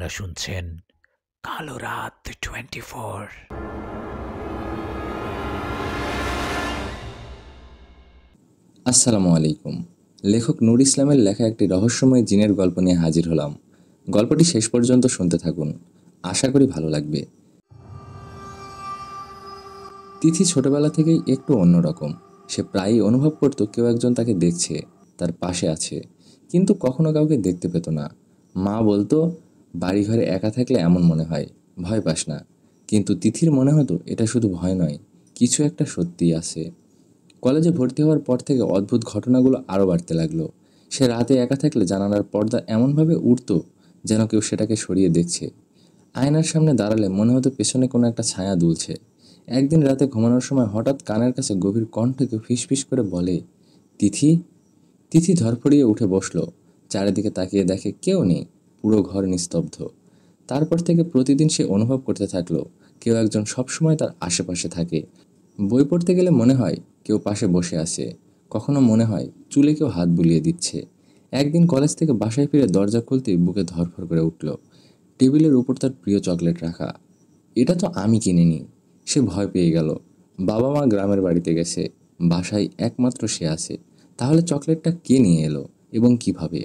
আপনারা শুনছেন কালো রাত 24। আসসালামু আলাইকুম। লেখক নূর ইসলামের লেখা একটি রহস্যময় জিনের গল্প নিয়ে হাজির হলাম। গল্পটি শেষ পর্যন্ত শুনতে থাকুন, আশা করি ভালো লাগবে। তিথি ছোটবেলা থেকেই একটু অন্যরকম। সে প্রায়ই অনুভব করত কেউ একজন তাকে দেখছে, তার পাশে আছে, কিন্তু কখনো কাউকে দেখতে পেত না। মা বলতো, বাড়িঘরে একা থাকলে এমন মনে হয়, ভয় পাস না। কিন্তু তিথির মনে হতো এটা শুধু ভয় নয়, কিছু একটা সত্যিই আছে। কলেজে ভর্তি হওয়ার পর থেকে অদ্ভুত ঘটনাগুলো আরও বাড়তে লাগলো। সে রাতে একা থাকলে জানালার পর্দা এমনভাবে উঠত যেন কেউ সেটাকে সরিয়ে দেখছে। আয়নার সামনে দাঁড়ালে মনে হতো পেছনে কোনো একটা ছায়া দুলছে। একদিন রাতে ঘুমানোর সময় হঠাৎ কানের কাছে গভীর কণ্ঠে কেউ ফিসফিস করে বলে, তিথি। তিথি ধরফড়িয়ে উঠে বসলো। চারিদিকে তাকিয়ে দেখে কেউ নেই, পুরো ঘর নিস্তব্ধ। তারপর থেকে প্রতিদিন সে অনুভব করতে থাকলো কেউ একজন সবসময় তার আশেপাশে থাকে। বই পড়তে গেলে মনে হয় কেউ পাশে বসে আছে, কখনো মনে হয় চুলে কেউ হাত বুলিয়ে দিচ্ছে। একদিন কলেজ থেকে বাসায় ফিরে দরজা খুলতেই বুকে ধরফর করে উঠল। টেবিলের উপর তার প্রিয় চকলেট রাখা। এটা তো আমি কিনিনি। সে ভয় পেয়ে গেল। বাবা মা গ্রামের বাড়িতে গেছে, বাসায় একমাত্র সে আছে। তাহলে চকলেটটা কে নিয়ে এলো এবং কিভাবে?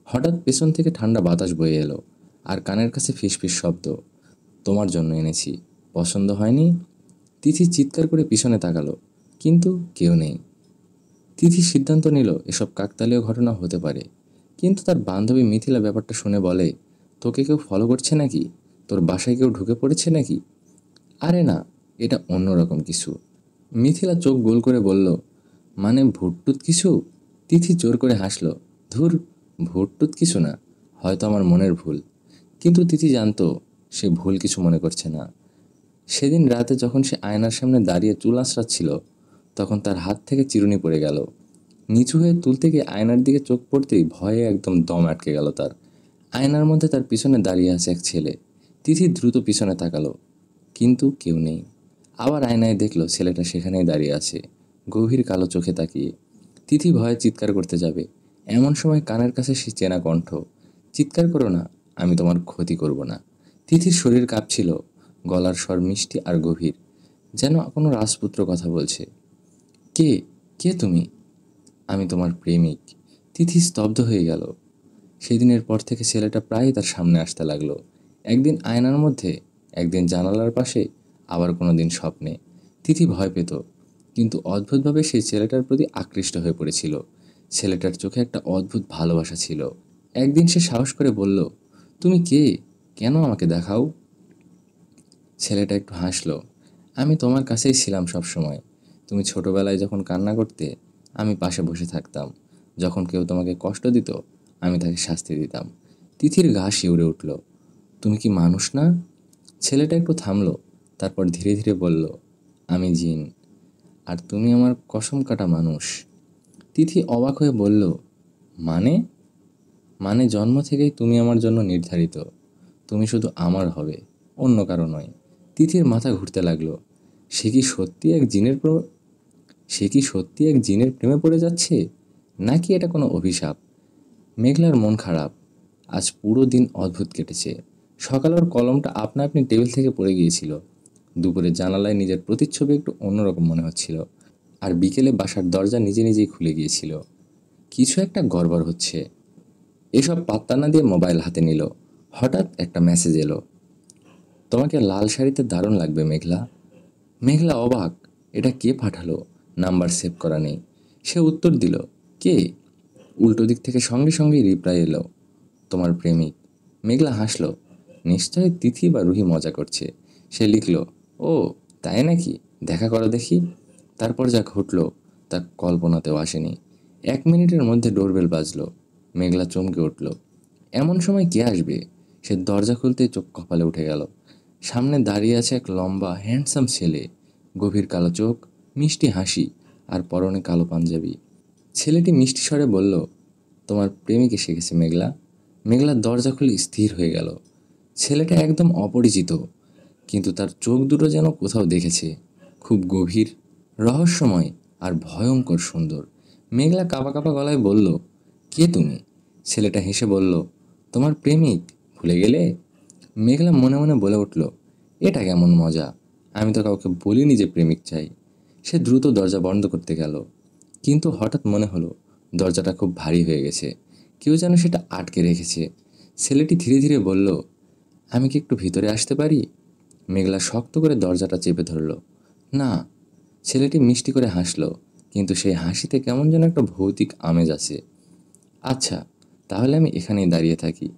হঠাৎ পেছন থেকে ঠান্ডা বাতাস বয়ে এলো, আর কানের কাছে ফিসফিস শব্দ, তোমার জন্য এনেছি, পছন্দ হয়নি? তিথি চিৎকার করে পিছনে তাকালো, কিন্তু কেউ নেই। তিথি সিদ্ধান্ত নিল এসব কাকতালীয় ঘটনা হতে পারে। কিন্তু তার বান্ধবী মিথিলা ব্যাপারটা শুনে বলে, তোকে কেউ ফলো করছে নাকি? তোর বাসায় কেউ ঢুকে পড়েছে নাকি? আরে না, এটা অন্যরকম কিছু। মিথিলা চোখ গোল করে বলল, মানে ভুটটুত কিছু? তিথি জোর করে হাসলো, ধুর, ভুটটুত কিছু না, হয়তো আমার মনের ভুল। কিন্তু তিথি জানতো সে ভুল কিছু মনে করছে না। সেদিন রাতে যখন সে আয়নার সামনে দাঁড়িয়ে চুল আঁচড়াচ্ছিল, তখন তার হাত থেকে চিরুনি পড়ে গেল। নিচু হয়ে তুলতে গিয়ে আয়নার দিকে চোখ পড়তেই ভয়ে একদম দম আটকে গেল তার। আয়নার মধ্যে তার পিছনে দাঁড়িয়ে আছে এক ছেলে। তিথি দ্রুত পিছনে তাকালো, কিন্তু কেউ নেই। আবার আয়নায় দেখলো ছেলেটা সেখানেই দাঁড়িয়ে আছে, গভীর কালো চোখে তাকিয়ে। তিথি ভয়ে চিৎকার করতে যাবে, এমন সময় কানের কাছে সে চেনা কণ্ঠ, চিৎকার করো না, আমি তোমার ক্ষতি করব না। তিথির শরীর কাঁপছিল, গলার স্বর মিষ্টি আর গভীর, যেন কোনো রাজপুত্র কথা বলছে। কে? কে তুমি? আমি তোমার প্রেমিক। তিথি স্তব্ধ হয়ে গেল। সেদিনের পর থেকে ছেলেটা প্রায়ই তার সামনে আসতে লাগলো। একদিন আয়নার মধ্যে, একদিন জানালার পাশে, আবার কোনো দিন স্বপ্নে। তিথি ভয় পেত, কিন্তু অদ্ভুতভাবে সেই ছেলেটার প্রতি আকৃষ্ট হয়ে পড়েছিল। ছেলেটার চোখে একটা অদ্ভুত ভালোবাসা ছিল। একদিন সে সাহস করে বলল, তুমি কে? কেন আমাকে দেখাও? ছেলেটা একটু হাসলো, আমি তোমার কাছেই ছিলাম সব সময়। তুমি ছোটবেলায় যখন কান্না করতে, আমি পাশে বসে থাকতাম। যখন কেউ তোমাকে কষ্ট দিত, আমি তাকে শাস্তি দিতাম। তিথির গা শিউরে উঠল, তুমি কি মানুষ না? ছেলেটা একটু থামলো, তারপর ধীরে ধীরে বলল, আমি জিন, আর তুমি আমার কসম কাটা মানুষ। তিথি অবাক হয়ে বলল, মানে? মানে জন্ম থেকেই তুমি আমার জন্য নির্ধারিত। তুমি শুধু আমার হবে, অন্য কারো নয়। তিথির মাথা ঘুরতে লাগলো। সে কি সত্যি এক জিনের সে কি সত্যি এক জিনের প্রেমে পড়ে যাচ্ছে, নাকি এটা কোনো অভিশাপ? মেঘলার মন খারাপ। আজ পুরো দিন অদ্ভুত কেটেছে। সকালে ওর কলমটা আপনা আপনি টেবিল থেকে পড়ে গিয়েছিল। দুপুরে জানালায় নিজের প্রতিচ্ছবি একটু অন্যরকম মনে হচ্ছিল। আর বিকেলে বাসার দরজা নিজে নিজেই খুলে গিয়েছিল। কিছু একটা গড়বড় হচ্ছে। এসব পাত্তা না দিয়ে মোবাইল হাতে নিল। হঠাৎ একটা মেসেজ এলো, তোমাকে লাল শাড়িতে দারুণ লাগবে মেঘলা। মেঘলা অবাক, এটা কে পাঠালো? নাম্বার সেভ করা নেই। সে উত্তর দিল, কে? উল্টো দিক থেকে সঙ্গে সঙ্গেই রিপ্লাই এলো, তোমার প্রেমিক। মেঘলা হাসলো, নিশ্চয়ই তিথি বা রুহি মজা করছে। সে লিখল, ও তাই নাকি, দেখা করো দেখি। তারপর যা ঘটল তা কল্পনাতেও আসেনি। 1 মিনিটের মধ্যে ডোরবেল বাজলো। মেঘলা চমকে উঠল। এমন সময় কে আসবে? সে দরজা খুলতেই চোখ কপালে উঠে গেল। সামনে দাঁড়িয়ে আছে এক লম্বা হ্যান্ডসাম ছেলে, গভীর কালো চোখ, মিষ্টি হাসি, আর পরনে কালো পাঞ্জাবি। ছেলেটি মিষ্টি স্বরে বলল, তোমার প্রেমিক এসে গেছে মেঘলা। মেঘলার দরজা খুলে স্থির হয়ে গেল। ছেলেটা একদম অপরিচিত, কিন্তু তার চোখ দুটো যেন কোথাও দেখেছে, খুব গভীর, রহস্যময় আর ভয়ঙ্কর সুন্দর। মেঘলা কাঁপা কাঁপা গলায় বলল, কে তুমি? ছেলেটা হেসে বলল, তোমার প্রেমিক, ভুলে গেলে? মেঘলা মনে মনে বলে উঠল, এটা কেমন মজা, আমি তো কাউকে বলিনি যে প্রেমিক চাই। সে দ্রুত দরজা বন্ধ করতে গেল, কিন্তু হঠাৎ মনে হলো দরজাটা খুব ভারী হয়ে গেছে, কেউ যেন সেটা আটকে রেখেছে। ছেলেটি ধীরে ধীরে বলল, আমি কি একটু ভিতরে আসতে পারি? মেঘলা শক্ত করে দরজাটা চেপে ধরল। না। ছেলেটি মিষ্টি করে হাসলো, কিন্তু সেই হাসিতে কেমন যেন একটা ভৌতিক আমেজ আছে। আচ্ছা, তাহলে আমি এখানেই দাঁড়িয়ে থাকি,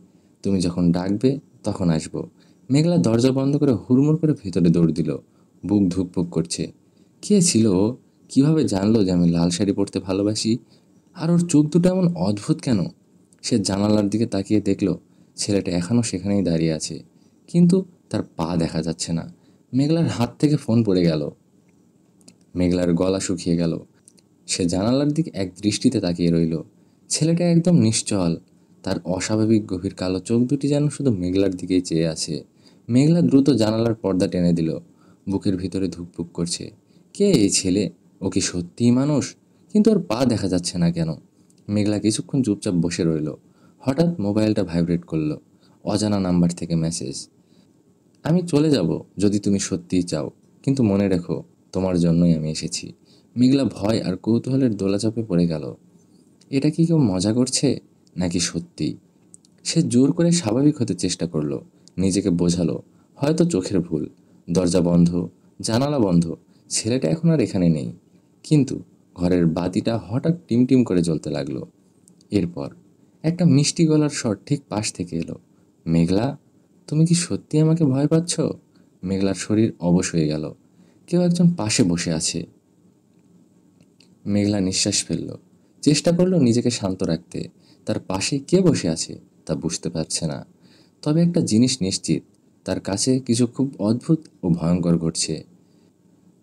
তুমি যখন ডাকবে তখন আসবো। মেঘলা দরজা বন্ধ করে হুড়মুড় করে ভেতরে দৌড় দিল। বুক ধুকপুক করছে। কে ছিল ও? কীভাবে জানলো যে আমি লাল শাড়ি পরতে ভালোবাসি? আর ওর চোখ দুটো এমন অদ্ভুত কেন? সে জানালার দিকে তাকিয়ে দেখলো ছেলেটা এখনও সেখানেই দাঁড়িয়ে আছে, কিন্তু তার পা দেখা যাচ্ছে না। মেঘলার হাত থেকে ফোন পড়ে গেল। মেঘলার গলা শুকিয়ে গেল। সে জানালার দিকে এক দৃষ্টিতে তাকিয়ে রইল। ছেলেটা একদম নিশ্চল, তার অস্বাভাবিক গভীর কালো চোখ দুটি যেন শুধু মেঘলার দিকেই চেয়ে আছে। মেঘলা দ্রুত জানালার পর্দা টেনে দিল। বুকের ভিতরে ধুকপুক করছে। কে এই ছেলে? ও কি সত্যিই মানুষ? কিন্তু ওর পা দেখা যাচ্ছে না কেন? মেঘলা কিছুক্ষণ চুপচাপ বসে রইল। হঠাৎ মোবাইলটা ভাইব্রেট করলো। অজানা নাম্বার থেকে মেসেজ। আমি চলে যাব যদি তুমি সত্যিই চাও, কিন্তু মনে রেখো তোমার জন্যই আমি এসেছি। মেঘলা ভয় আর কৌতূহলের দোলাচাপে পড়ে গেল। এটা কি কেউ মজা করছে নাকি সত্যি? সে জোর করে স্বাভাবিক হতে চেষ্টা করলো, নিজেকে বোঝালো হয়তো চোখের ভুল। দরজা বন্ধ, জানালা বন্ধ, ছেলেটা এখন আর এখানে নেই। কিন্তু ঘরের বাতিটা হঠাৎ টিমটিম করে জ্বলতে লাগলো। এরপর একটা মিষ্টি গলার স্বর ঠিক পাশ থেকে এলো। মেঘলা, তুমি কি সত্যি আমাকে ভয় পাচ্ছ? মেঘলার শরীর অবশ হয়ে গেল। কেউ একজন পাশে বসে আছে। মেঘলা নিঃশ্বাস ফেলল। চেষ্টা করলো নিজেকে শান্ত রাখতে। তার পাশে কে বসে আছে তা বুঝতে পারছে না। তবে একটা জিনিস নিশ্চিত, তার কাছে কিছু খুব অদ্ভুত ও ভয়ঙ্কর ঘটছে।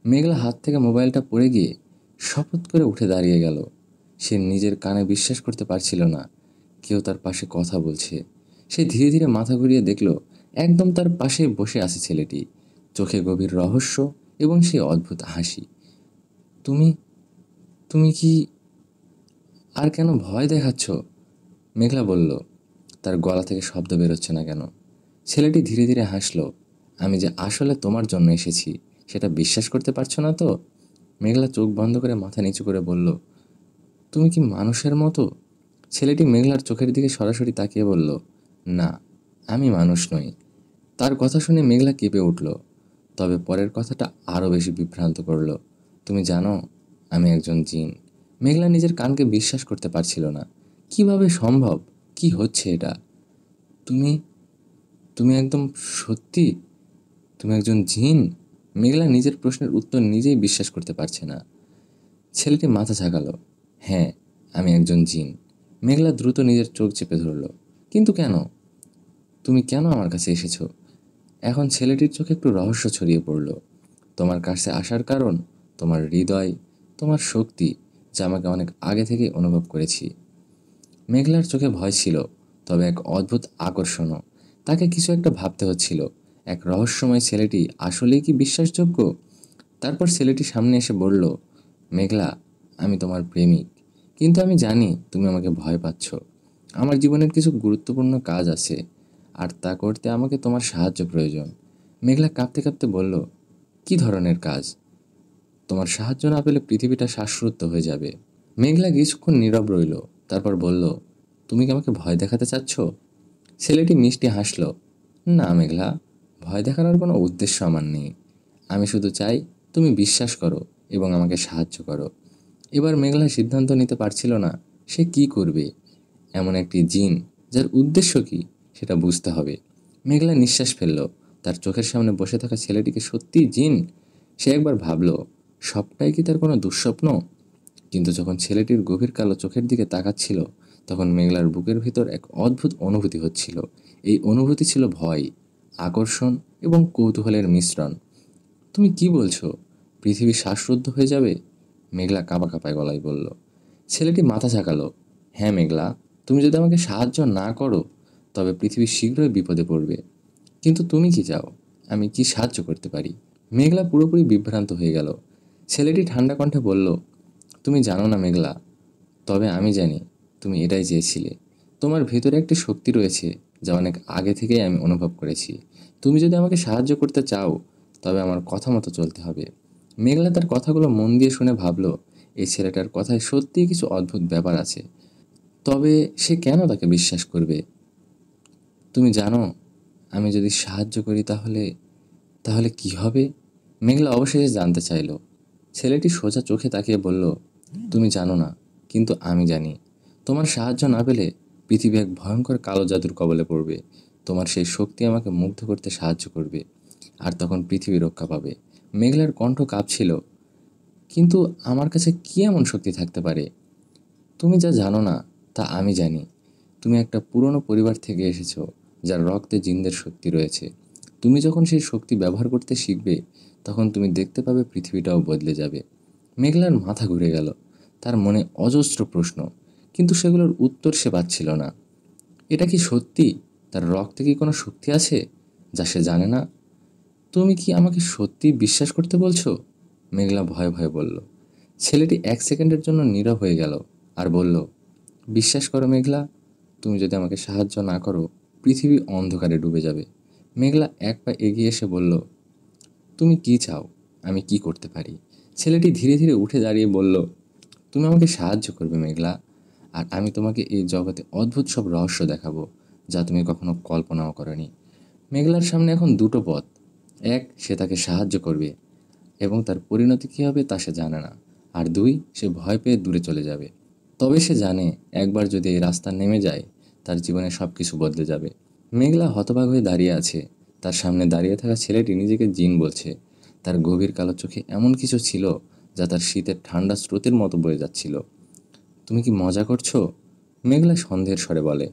মেঘলা হাত থেকে মোবাইলটা পড়ে গিয়ে শপথ করে উঠে দাঁড়িয়ে গেল। সে নিজের কানে বিশ্বাস করতে পারছিল না কেউ তার পাশে কথা বলছে। সে ধীরে ধীরে মাথা ঘুরিয়ে দেখল একদম তার পাশে বসে আছে ছেলেটি, চোখে গভীর রহস্য এবং সেই অদ্ভুত হাসি। তুমি তুমি কি আর কেন ভয় দেখাচ্ছ? মেঘলা বলল। তার গলা থেকে শব্দ বেরোচ্ছে না কেন। ছেলেটি ধীরে ধীরে হাসলো। আমি যে আসলে তোমার জন্য এসেছি সেটা বিশ্বাস করতে পারছো না তো? মেঘলা চোখ বন্ধ করে মাথা নিচু করে বলল, তুমি কি মানুষের মতো? ছেলেটি মেঘলার চোখের দিকে সরাসরি তাকিয়ে বলল, না, আমি মানুষ নই। তার কথা শুনে মেঘলা কেঁপে উঠল। তবে পরের কথাটা আরও বেশি বিভ্রান্ত করল। তুমি জানো, আমি একজন জিন। মেঘলা নিজের কানকে বিশ্বাস করতে পারছিল না। কিভাবে সম্ভব? কি হচ্ছে এটা? তুমি তুমি একদম সত্যি? তুমি একজন জিন? মেঘলা নিজের প্রশ্নের উত্তর নিজেই বিশ্বাস করতে পারছে না। ছেলেটি মাথা ঝাঁকালো। হ্যাঁ, আমি একজন জিন। মেঘলা দ্রুত নিজের চোখ চেপে ধরল। কিন্তু কেন? তুমি কেন আমার কাছে এসেছো? এখন ছেলেটির চোখে একটু রহস্য ছড়িয়ে পড়ল। তোমার কাছে আসার কারণ তোমার হৃদয়, তোমার শক্তি, যা আমাকে অনেক আগে থেকে অনুভব করেছি। মেঘলার চোখে ভয় ছিল, তবে এক অদ্ভুত আকর্ষণও। তাকে কিছু একটা ভাবতে হচ্ছিল। এক রহস্যময় ছেলেটি আসলেই কি বিশ্বাসযোগ্য? তারপর ছেলেটি সামনে এসে বলল, মেঘলা, আমি তোমার প্রেমিক, কিন্তু আমি জানি তুমি আমাকে ভয় পাচ্ছ। আমার জীবনের কিছু গুরুত্বপূর্ণ কাজ আছে, আর তা করতে আমাকে তোমার সাহায্য প্রয়োজন। মেঘলা কাঁপতে কাঁপতে বলল, কি ধরনের কাজ? তোমার সাহায্য না পেলে পৃথিবীটা শ্বাসরুদ্ধ হয়ে যাবে। মেঘলা কিছুক্ষণ নীরব রইল, তারপর বলল, তুমি কি আমাকে ভয় দেখাতে চাচ্ছ? ছেলেটি মিষ্টি হাসল। না মেঘলা, ভয় দেখানোর কোনো উদ্দেশ্য আমার নেই। আমি শুধু চাই তুমি বিশ্বাস করো এবং আমাকে সাহায্য করো। এবার মেঘলা সিদ্ধান্ত নিতে পারছিল না সে কি করবে। এমন একটি জিন যার উদ্দেশ্য কি সেটা বুঝতে হবে। মেঘলা নিঃশ্বাস ফেলল। তার চোখের সামনে বসে থাকা ছেলেটিকে সত্যিই জিন? সে একবার ভাবল, সবটাই কি তার কোনো দুঃস্বপ্ন? কিন্তু যখন ছেলেটির গভীর কালো চোখের দিকে তাকাচ্ছিল, তখন মেঘলার বুকের ভিতর এক অদ্ভুত অনুভূতি হচ্ছিল। এই অনুভূতি ছিল ভয়, আকর্ষণ এবং কৌতূহলের মিশ্রণ। তুমি কি বলছো? পৃথিবী শ্বাসরুদ্ধ হয়ে যাবে? মেঘলা কাঁপা কাঁপায় গলায় বলল। ছেলেটি মাথা ঝাঁকালো। হ্যাঁ মেঘলা, তুমি যদি আমাকে সাহায্য না করো তবে পৃথিবী শীঘ্রই বিপদে পড়বে। কিন্তু তুমি কি চাও? আমি কি সাহায্য করতে পারি? মেঘলা পুরোপুরি বিভ্রান্ত হয়ে গেল। ছেলেটি ঠান্ডা কণ্ঠে বলল, তুমি জানো না মেঘলা, তবে আমি জানি তুমি এটাই চেয়েছিলে। তোমার ভেতরে একটি শক্তি রয়েছে যা অনেক আগে থেকেই আমি অনুভব করেছি। তুমি যদি আমাকে সাহায্য করতে চাও তবে আমার কথা মতো চলতে হবে। মেঘলা তার কথাগুলো মন দিয়ে শুনে ভাবল, এই ছেলেটার কথায় সত্যিই কিছু অদ্ভুত ব্যাপার আছে। তবে সে কেন তাকে বিশ্বাস করবে? তুমি জানো, আমি যদি সাহায্য করি তাহলে তাহলে কি হবে? মেঘলা অবশেষে জানতে চাইল। ছেলেটি সোজা চোখে তাকিয়ে বলল, তুমি জানো না, কিন্তু আমি জানি। তোমার সাহায্য না পেলে পৃথিবী এক ভয়ঙ্কর কালো জাদুর কবলে পড়বে। তোমার সেই শক্তি আমাকে মুগ্ধ করতে সাহায্য করবে, আর তখন পৃথিবী রক্ষা পাবে। মেঘলার কণ্ঠ কাঁপছিল। কিন্তু আমার কাছে কি এমন শক্তি থাকতে পারে? তুমি যা জানো না তা আমি জানি। তুমি একটা পুরনো পরিবার থেকে এসেছো, যার রক্তে জিনদের শক্তি রয়েছে। তুমি যখন সেই শক্তি ব্যবহার করতে শিখবে, তখন তুমি দেখতে পাবে পৃথিবীটাও বদলে যাবে। মেঘলার মাথা ঘুরে গেল। তার মনে অজস্র প্রশ্ন, কিন্তু সেগুলোর উত্তর সে পাচ্ছিল না। এটা কি সত্যি? তার রক্তে কি কোনো শক্তি আছে যা সে জানে না? তুমি কি আমাকে সত্যি বিশ্বাস করতে বলছো? মেঘলা ভয়ে ভয়ে বলল। ছেলেটি 1 সেকেন্ডের জন্য নীরব হয়ে গেল আর বলল, বিশ্বাস করো মেঘলা, তুমি যদি আমাকে সাহায্য না করো পৃথিবী অন্ধকারে ডুবে যাবে। মেঘলা এক পা এগিয়ে এসে বলল, তুমি কি চাও? আমি কি করতে পারি? ছেলেটি ধীরে ধীরে উঠে দাঁড়িয়ে বলল, তুমি আমাকে সাহায্য করবে মেঘলা, আর আমি তোমাকে এই জগতে অদ্ভুত সব রহস্য দেখাবো যা তুমি কখনো কল্পনাও করনি। মেঘলার সামনে এখন দুটো পথ। এক, সে তাকে সাহায্য করবে এবং তার পরিণতি কী হবে তা সে জানে না। আর দুই, সে ভয় পেয়ে দূরে চলে যাবে। তবে সে জানে, একবার যদি এই রাস্তা নেমে যায় তার জীবনে সব কিছু বদলে যাবে। মেঘলা হতবাক হয়ে দাঁড়িয়ে আছে। তার সামনে দাঁড়িয়ে থাকা ছেলেটি নিজেকে জিন বলছে। তার গভীর কালো চোখে এমন কিছু ছিল যা তার শীতের ঠান্ডা স্রোতের মতো বয়ে যাচ্ছিল। তুমি কি মজা করছো? মেঘলা সন্দেহের স্বরে বলে।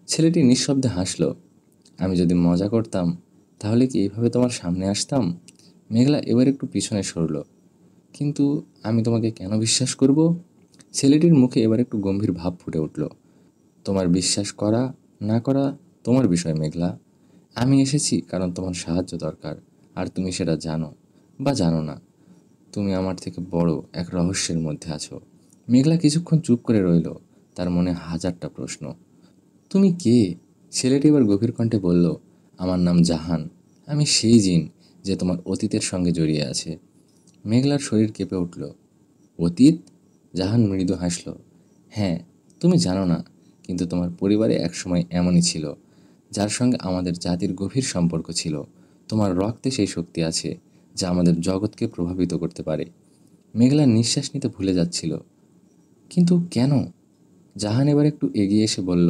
ছেলেটি নিঃশব্দে হাসল। আমি যদি মজা করতাম তাহলে কি এইভাবে তোমার সামনে আসতাম? মেঘলা এবার একটু পিছনে সরল। কিন্তু আমি তোমাকে কেন বিশ্বাস করব? ছেলেটির মুখে এবার একটু গম্ভীর ভাব ফুটে উঠল। তোমার বিশ্বাস করা না করা তোমার বিষয় মেঘলা। আমি এসেছি কারণ তোমার সাহায্য দরকার, আর তুমি সেটা জানো বা জানো না। তুমি আমার থেকে বড় এক রহস্যের মধ্যে আছো। মেঘলা কিছুক্ষণ চুপ করে রইল। তার মনে হাজারটা প্রশ্ন। তুমি কে? ছেলেটি এবার গভীর কণ্ঠে বলল, আমার নাম জাহান। আমি সেই জিন যে তোমার অতীতের সঙ্গে জড়িয়ে আছে। মেঘলার শরীর কেঁপে উঠল। অতীত? জাহান মৃদু হাসল। হ্যাঁ, তুমি জানো না, কিন্তু তোমার পরিবারে একসময় এমনই ছিল, যার সঙ্গে আমাদের জাতির গভীর সম্পর্ক ছিল। তোমার রক্তে সেই শক্তি আছে যা আমাদের জগৎকে প্রভাবিত করতে পারে। মেঘলা নিঃশ্বাস নিতে ভুলে যাচ্ছিল। কিন্তু কেন? জাহান এবার একটু এগিয়ে এসে বলল,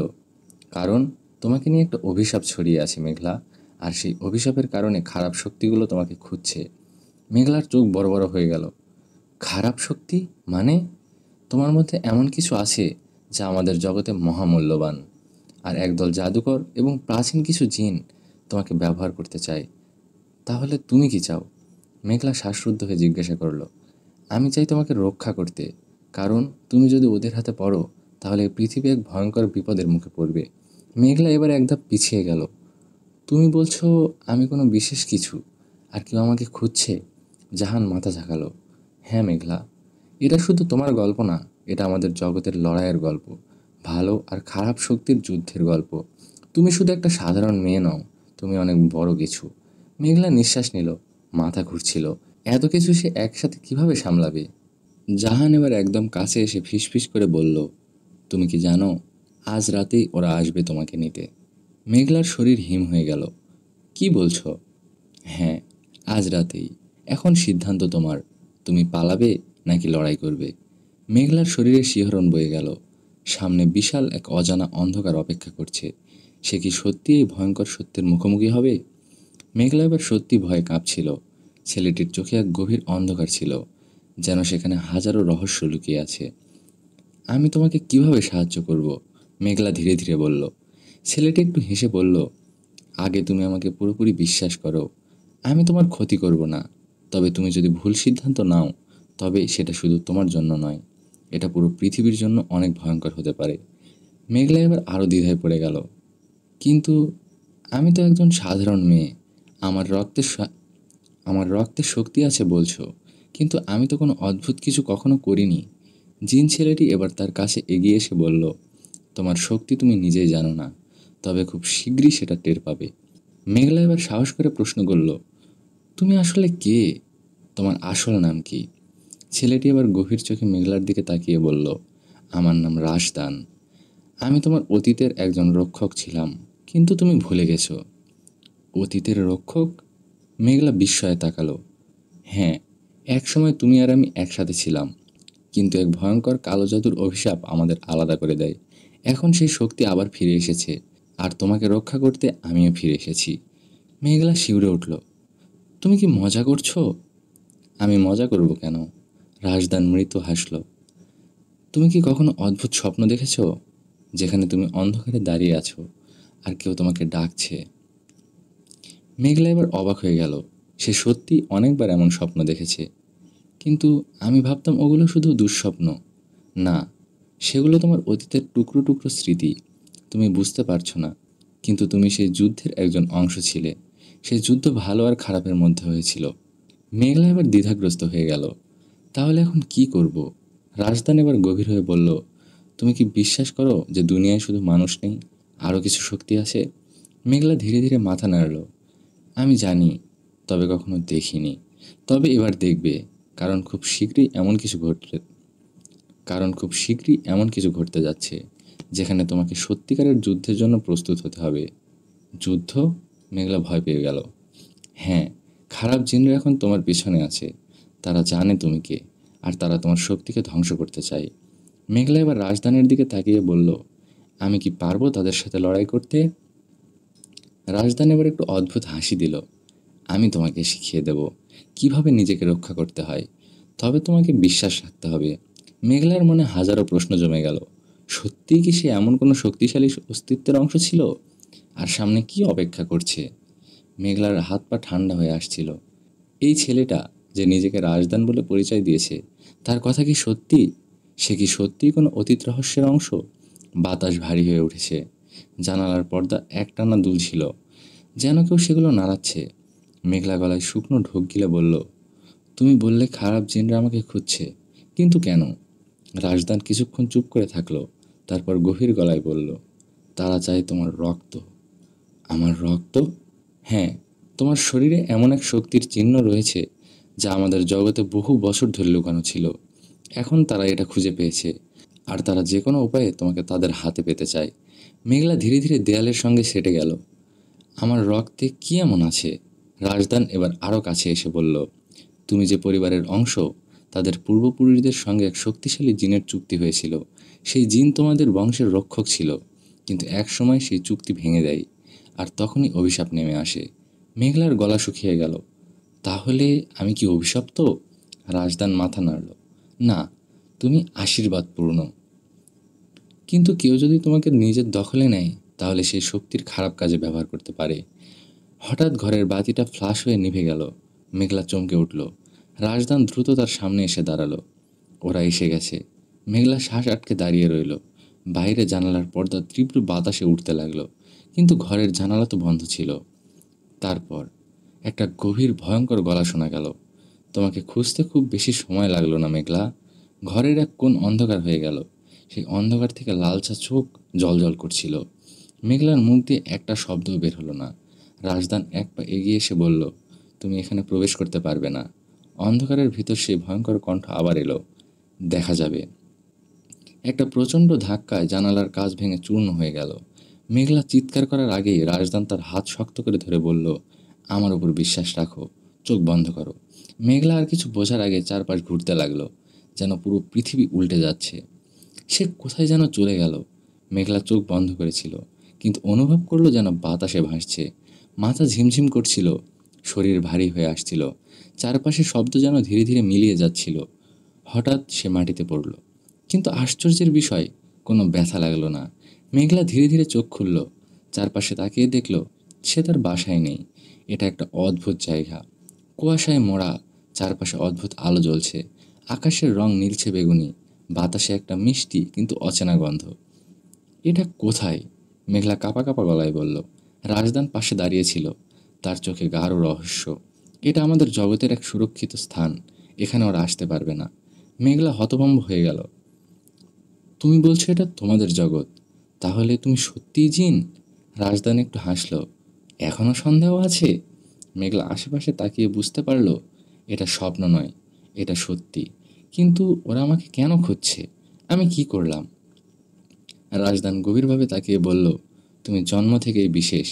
কারণ তোমাকে নিয়ে একটা অভিশাপ ছড়িয়ে আছে মেঘলা, আর সেই অভিশাপের কারণে খারাপ শক্তিগুলো তোমাকে খুঁজছে। মেঘলার চোখ বড় বড় হয়ে গেল। খারাপ শক্তি মানে? তোমার মধ্যে এমন কিছু আছে যা আমাদের জগতে মহামূল্যবান, আর একদল জাদুকর এবং প্রাচীন কিছু জিন তোমাকে ব্যবহার করতে চায়। তাহলে তুমি কি চাও? মেঘলা শ্বাসরুদ্ধ হয়ে জিজ্ঞাসা করলো। আমি চাই তোমাকে রক্ষা করতে, কারণ তুমি যদি ওদের হাতে পড়ো তাহলে পৃথিবী এক ভয়ঙ্কর বিপদের মুখে পড়বে। মেঘলা এবার এক ধাপ পিছিয়ে গেল। তুমি বলছো আমি কোনো বিশেষ কিছু, আর কেউ আমাকে খুঁজছে? জাহান মাথা ঝাঁকালো। হ্যাঁ মেঘলা, এটা শুধু তোমার গল্প না, এটা আমাদের জগতের লড়াইয়ের গল্প, ভালো আর খারাপ শক্তির যুদ্ধের গল্প। তুমি শুধু একটা সাধারণ মেয়ে নও, তুমি অনেক বড় কিছু। মেঘলা নিঃশ্বাস নিল। মাথা ঘুরছিল। এত কিছু সে একসাথে কিভাবে সামলাবে? জাহান এবার একদম কাছে এসে ফিসফিস করে বলল, তুমি কি জানো, আজ রাতেই ওরা আসবে তোমাকে নিতে। মেঘলার শরীর হিম হয়ে গেল। কি বলছো? হ্যাঁ, আজ রাতেই। এখন সিদ্ধান্ত তোমার, তুমি পালাবে নাকি লড়াই করবে। মেঘলার শরীরে শিহরণ বয়ে গেল। সামনে বিশাল এক অজানা অন্ধকার অপেক্ষা করছে। সে কি সত্যি এই ভয়ঙ্কর সত্যের মুখোমুখি হবে? মেঘলা এবার সত্যি ভয়ে কাঁপছিল। ছেলেটির চোখে এক গভীর অন্ধকার ছিল, যেন সেখানে হাজারো রহস্য লুকিয়ে আছে। আমি তোমাকে কিভাবে সাহায্য করব? মেঘলা ধীরে ধীরে বলল। ছেলেটি একটু হেসে বলল, আগে তুমি আমাকে পুরোপুরি বিশ্বাস করো। আমি তোমার ক্ষতি করব না। তবে তুমি যদি ভুল সিদ্ধান্ত নাও, তবে সেটা শুধু তোমার জন্য নয়, এটা পুরো পৃথিবীর জন্য অনেক ভয়ঙ্কর হতে পারে। মেঘলা এবার আরও দ্বিধায় পড়ে গেল। কিন্তু আমি তো একজন সাধারণ মেয়ে। আমার রক্তে আমার রক্তে শক্তি আছে বলছো, কিন্তু আমি তো কোনো অদ্ভুত কিছু কখনো করিনি। জিন ছেলেটি এবার তার কাছে এগিয়ে এসে বলল, তোমার শক্তি তুমি নিজেই জানো না। তবে খুব শীঘ্রই সেটা টের পাবে। মেঘলা এবার সাহস করে প্রশ্ন করল, তুমি আসলে কে? তোমার আসল নাম কি? ছেলেটি এবার গভীর চোখে মেঘলার দিকে তাকিয়ে বলল, আমার নাম রাশদান। আমি তোমার অতীতের একজন রক্ষক ছিলাম, কিন্তু তুমি ভুলে গেছো। অতীতের রক্ষক? মেঘলা বিস্ময়ে তাকালো। হ্যাঁ, এক সময় তুমি আর আমি একসাথে ছিলাম, কিন্তু এক ভয়ঙ্কর কালো জাদুর অভিশাপ আমাদের আলাদা করে দেয়। এখন সেই শক্তি আবার ফিরে এসেছে, আর তোমাকে রক্ষা করতে আমিও ফিরে এসেছি। মেঘলা শিউরে উঠল। তুমি কি মজা করছো? আমি মজা করব কেন? রাজদান মৃদু হাসল। তুমি কি কখনো অদ্ভুত স্বপ্ন দেখেছো, যেখানে তুমি অন্ধকারে দাঁড়িয়ে আছো আর কেউ তোমাকে ডাকছে? মেঘলা এবার অবাক হয়ে গেল। সে সত্যি অনেকবার এমন স্বপ্ন দেখেছে, কিন্তু আমি ভাবতাম ওগুলো শুধু দুঃস্বপ্ন। না, সেগুলো তোমার অতীতের টুকরো টুকরো স্মৃতি। তুমি বুঝতে পারছো না, কিন্তু তুমি সেই যুদ্ধের একজন অংশ ছিলে। সেই যুদ্ধ ভালো আর খারাপের মধ্যে হয়েছিল। মেঘলা এবার দ্বিধাগ্রস্ত হয়ে গেল। তাহলে এখন কি করব? রাজদান এবার গভীর হয়ে বলল, তুমি কি বিশ্বাস করো যে দুনিয়ায় শুধু মানুষ নেই, আরও কিছু শক্তি আছে? মেঘলা ধীরে ধীরে মাথা নাড়ল। আমি জানি, তবে কখনো দেখিনি। তবে এবার দেখবে, কারণ খুব শীঘ্রই এমন কিছু ঘটতে কারণ খুব শীঘ্রই এমন কিছু ঘটতে যাচ্ছে, যেখানে তোমাকে সত্যিকারের যুদ্ধের জন্য প্রস্তুত হতে হবে। যুদ্ধ? মেঘলা ভয় পেয়ে গেল। হ্যাঁ, খারাপ জিনরা এখন তোমার পিছনে আছে। তারা জানে তুমি কে, আর তারা তোমার শক্তিকে ধ্বংস করতে চায়। মেঘলা এবার রাজধানীর দিকে তাকিয়ে বলল, আমি কি পারবো তাদের সাথে লড়াই করতে? রাজধানী এবার একটু অদ্ভুত হাসি দিল। আমি তোমাকে শিখিয়ে দেব কিভাবে নিজেকে রক্ষা করতে হয়, তবে তোমাকে বিশ্বাস রাখতে হবে। মেঘলার মনে হাজারো প্রশ্ন জমে গেল। সত্যিই কি সে এমন কোনো শক্তিশালী অস্তিত্বের অংশ ছিল? আর সামনে কি অপেক্ষা করছে? মেঘলার হাত পা ঠান্ডা হয়ে আসছিল। এই ছেলেটা যে নিজেকে রাজদান বলে পরিচয় দিয়েছে, তার কথা কি সত্যি? সে কি সত্যিই কোনো অতীত রহস্যের অংশ? বাতাস ভারী হয়ে উঠেছে। জানালার পর্দা একটানা দুলছিল, যেন কেউ সেগুলো নাড়াচ্ছে। মেঘলা গলায় শুকনো ঢোক গিলে বলল, তুমি বললে খারাপ জিনরা আমাকে খুঁজছে, কিন্তু কেন? রাজদান কিছুক্ষণ চুপ করে থাকলো, তারপর গভীর গলায় বলল, তারা চায় তোমার রক্ত। আমার রক্ত? হ্যাঁ, তোমার শরীরে এমন এক শক্তির চিহ্ন রয়েছে যা আমাদের জগতে বহু বছর ধরে লুকানো ছিল। এখন তারা এটা খুঁজে পেয়েছে, আর তারা যে কোনো উপায়ে তোমাকে তাদের হাতে পেতে চায়। মেঘলা ধীরে ধীরে দেয়ালের সঙ্গে সেটে গেল। আমার রক্তে কি এমন আছে? রাজদান এবার আরও কাছে এসে বলল, তুমি যে পরিবারের অংশ, তাদের পূর্বপুরুষদের সঙ্গে এক শক্তিশালী জিনের চুক্তি হয়েছিল। সেই জিন তোমাদের বংশের রক্ষক ছিল, কিন্তু এক সময় সেই চুক্তি ভেঙে দেয়, আর তখনই অভিশাপ নেমে আসে। মেঘলার গলা শুকিয়ে গেল। তাহলে আমি কি অভিশপ্ত? রাজদান মাথা নাড়ল। না, তুমি আশীর্বাদপূর্ণ। কিন্তু কেউ যদি তোমাকে নিজের দখলে নেয়, তাহলে সেই শক্তির খারাপ কাজে ব্যবহার করতে পারে। হঠাৎ ঘরের বাতিটা ফ্লাশ হয়ে নিভে গেল। মেঘলা চমকে উঠল। রাজদান দ্রুত তার সামনে এসে দাঁড়ালো। ওরা এসে গেছে। মেঘলা শ্বাস আটকে দাঁড়িয়ে রইল। বাইরে জানালার পর্দা তীব্র বাতাসে উঠতে লাগলো, কিন্তু ঘরের জানালা তো বন্ধ ছিল। তারপর একটা গভীর ভয়ঙ্কর গলা শোনা গেল, তোমাকে খুঁজতে খুব বেশি সময় লাগলো না মেঘলা। ঘরের এক কোণ অন্ধকার হয়ে গেল। সেই অন্ধকার থেকে লালচা চোখ জ্বলজ্বল করছিল। মেঘলার মুখ দিয়ে একটা শব্দও বের হলো না। রাজদান এক পা এগিয়ে এসে বলল, তুমি এখানে প্রবেশ করতে পারবে না। অন্ধকারের ভিতর সেই ভয়ঙ্কর কণ্ঠ আবার এলো, দেখা যাবে। একটা প্রচণ্ড ধাক্কায় জানালার কাচ ভেঙে চূর্ণ হয়ে গেল। মেঘলা চিৎকার করার আগেই রাজদান তার হাত শক্ত করে ধরে বলল, আমার উপর বিশ্বাস রাখো, চোখ বন্ধ করো। মেঘলা আর কিছু বোঝার আগে চারপাশ ঘুরতে লাগলো, যেন পুরো পৃথিবী উল্টে যাচ্ছে। সে কোথায় যেন চলে গেল। মেঘলা চোখ বন্ধ করেছিল, কিন্তু অনুভব করলো যেন বাতাসে ভাসছে। মাথা ঝিমঝিম করছিল, শরীর ভারী হয়ে আসছিল। চারপাশে শব্দ যেন ধীরে ধীরে মিলিয়ে যাচ্ছিল। হঠাৎ সে মাটিতে পড়ল, কিন্তু আশ্চর্যের বিষয়, কোনো ব্যথা লাগলো না। মেঘলা ধীরে ধীরে চোখ খুলল। চারপাশে তাকিয়ে দেখল সে তার বাসায় নেই। এটা একটা অদ্ভুত জায়গা, কুয়াশায় মোড়া, চারপাশে অদ্ভুত আলো জ্বলছে। আকাশের রং নীলছে বেগুনি, বাতাসে একটা মিষ্টি কিন্তু অচেনা গন্ধ। এটা কোথায়? মেঘলা কাঁপা কাঁপা গলায় বলল। রাজদান পাশে দাঁড়িয়েছিল, তার চোখে গাঢ় রহস্য। এটা আমাদের জগতের এক সুরক্ষিত স্থান, এখানে ওরা আসতে পারবে না। মেঘলা হতভম্ব হয়ে গেল। তুমি বলছো এটা তোমাদের জগৎ? তাহলে তুমি সত্যিই জিন? রাজধান একটু হাসল। এখনও সন্দেহ আছে? মেঘলা আশেপাশে তাকিয়ে বুঝতে পারল এটা স্বপ্ন নয়, এটা সত্যি। কিন্তু ওরা আমাকে কেন খুঁজছে? আমি কি করলাম? রাজদান গভীরভাবে তাকিয়ে বলল, তুমি জন্ম থেকেই বিশেষ।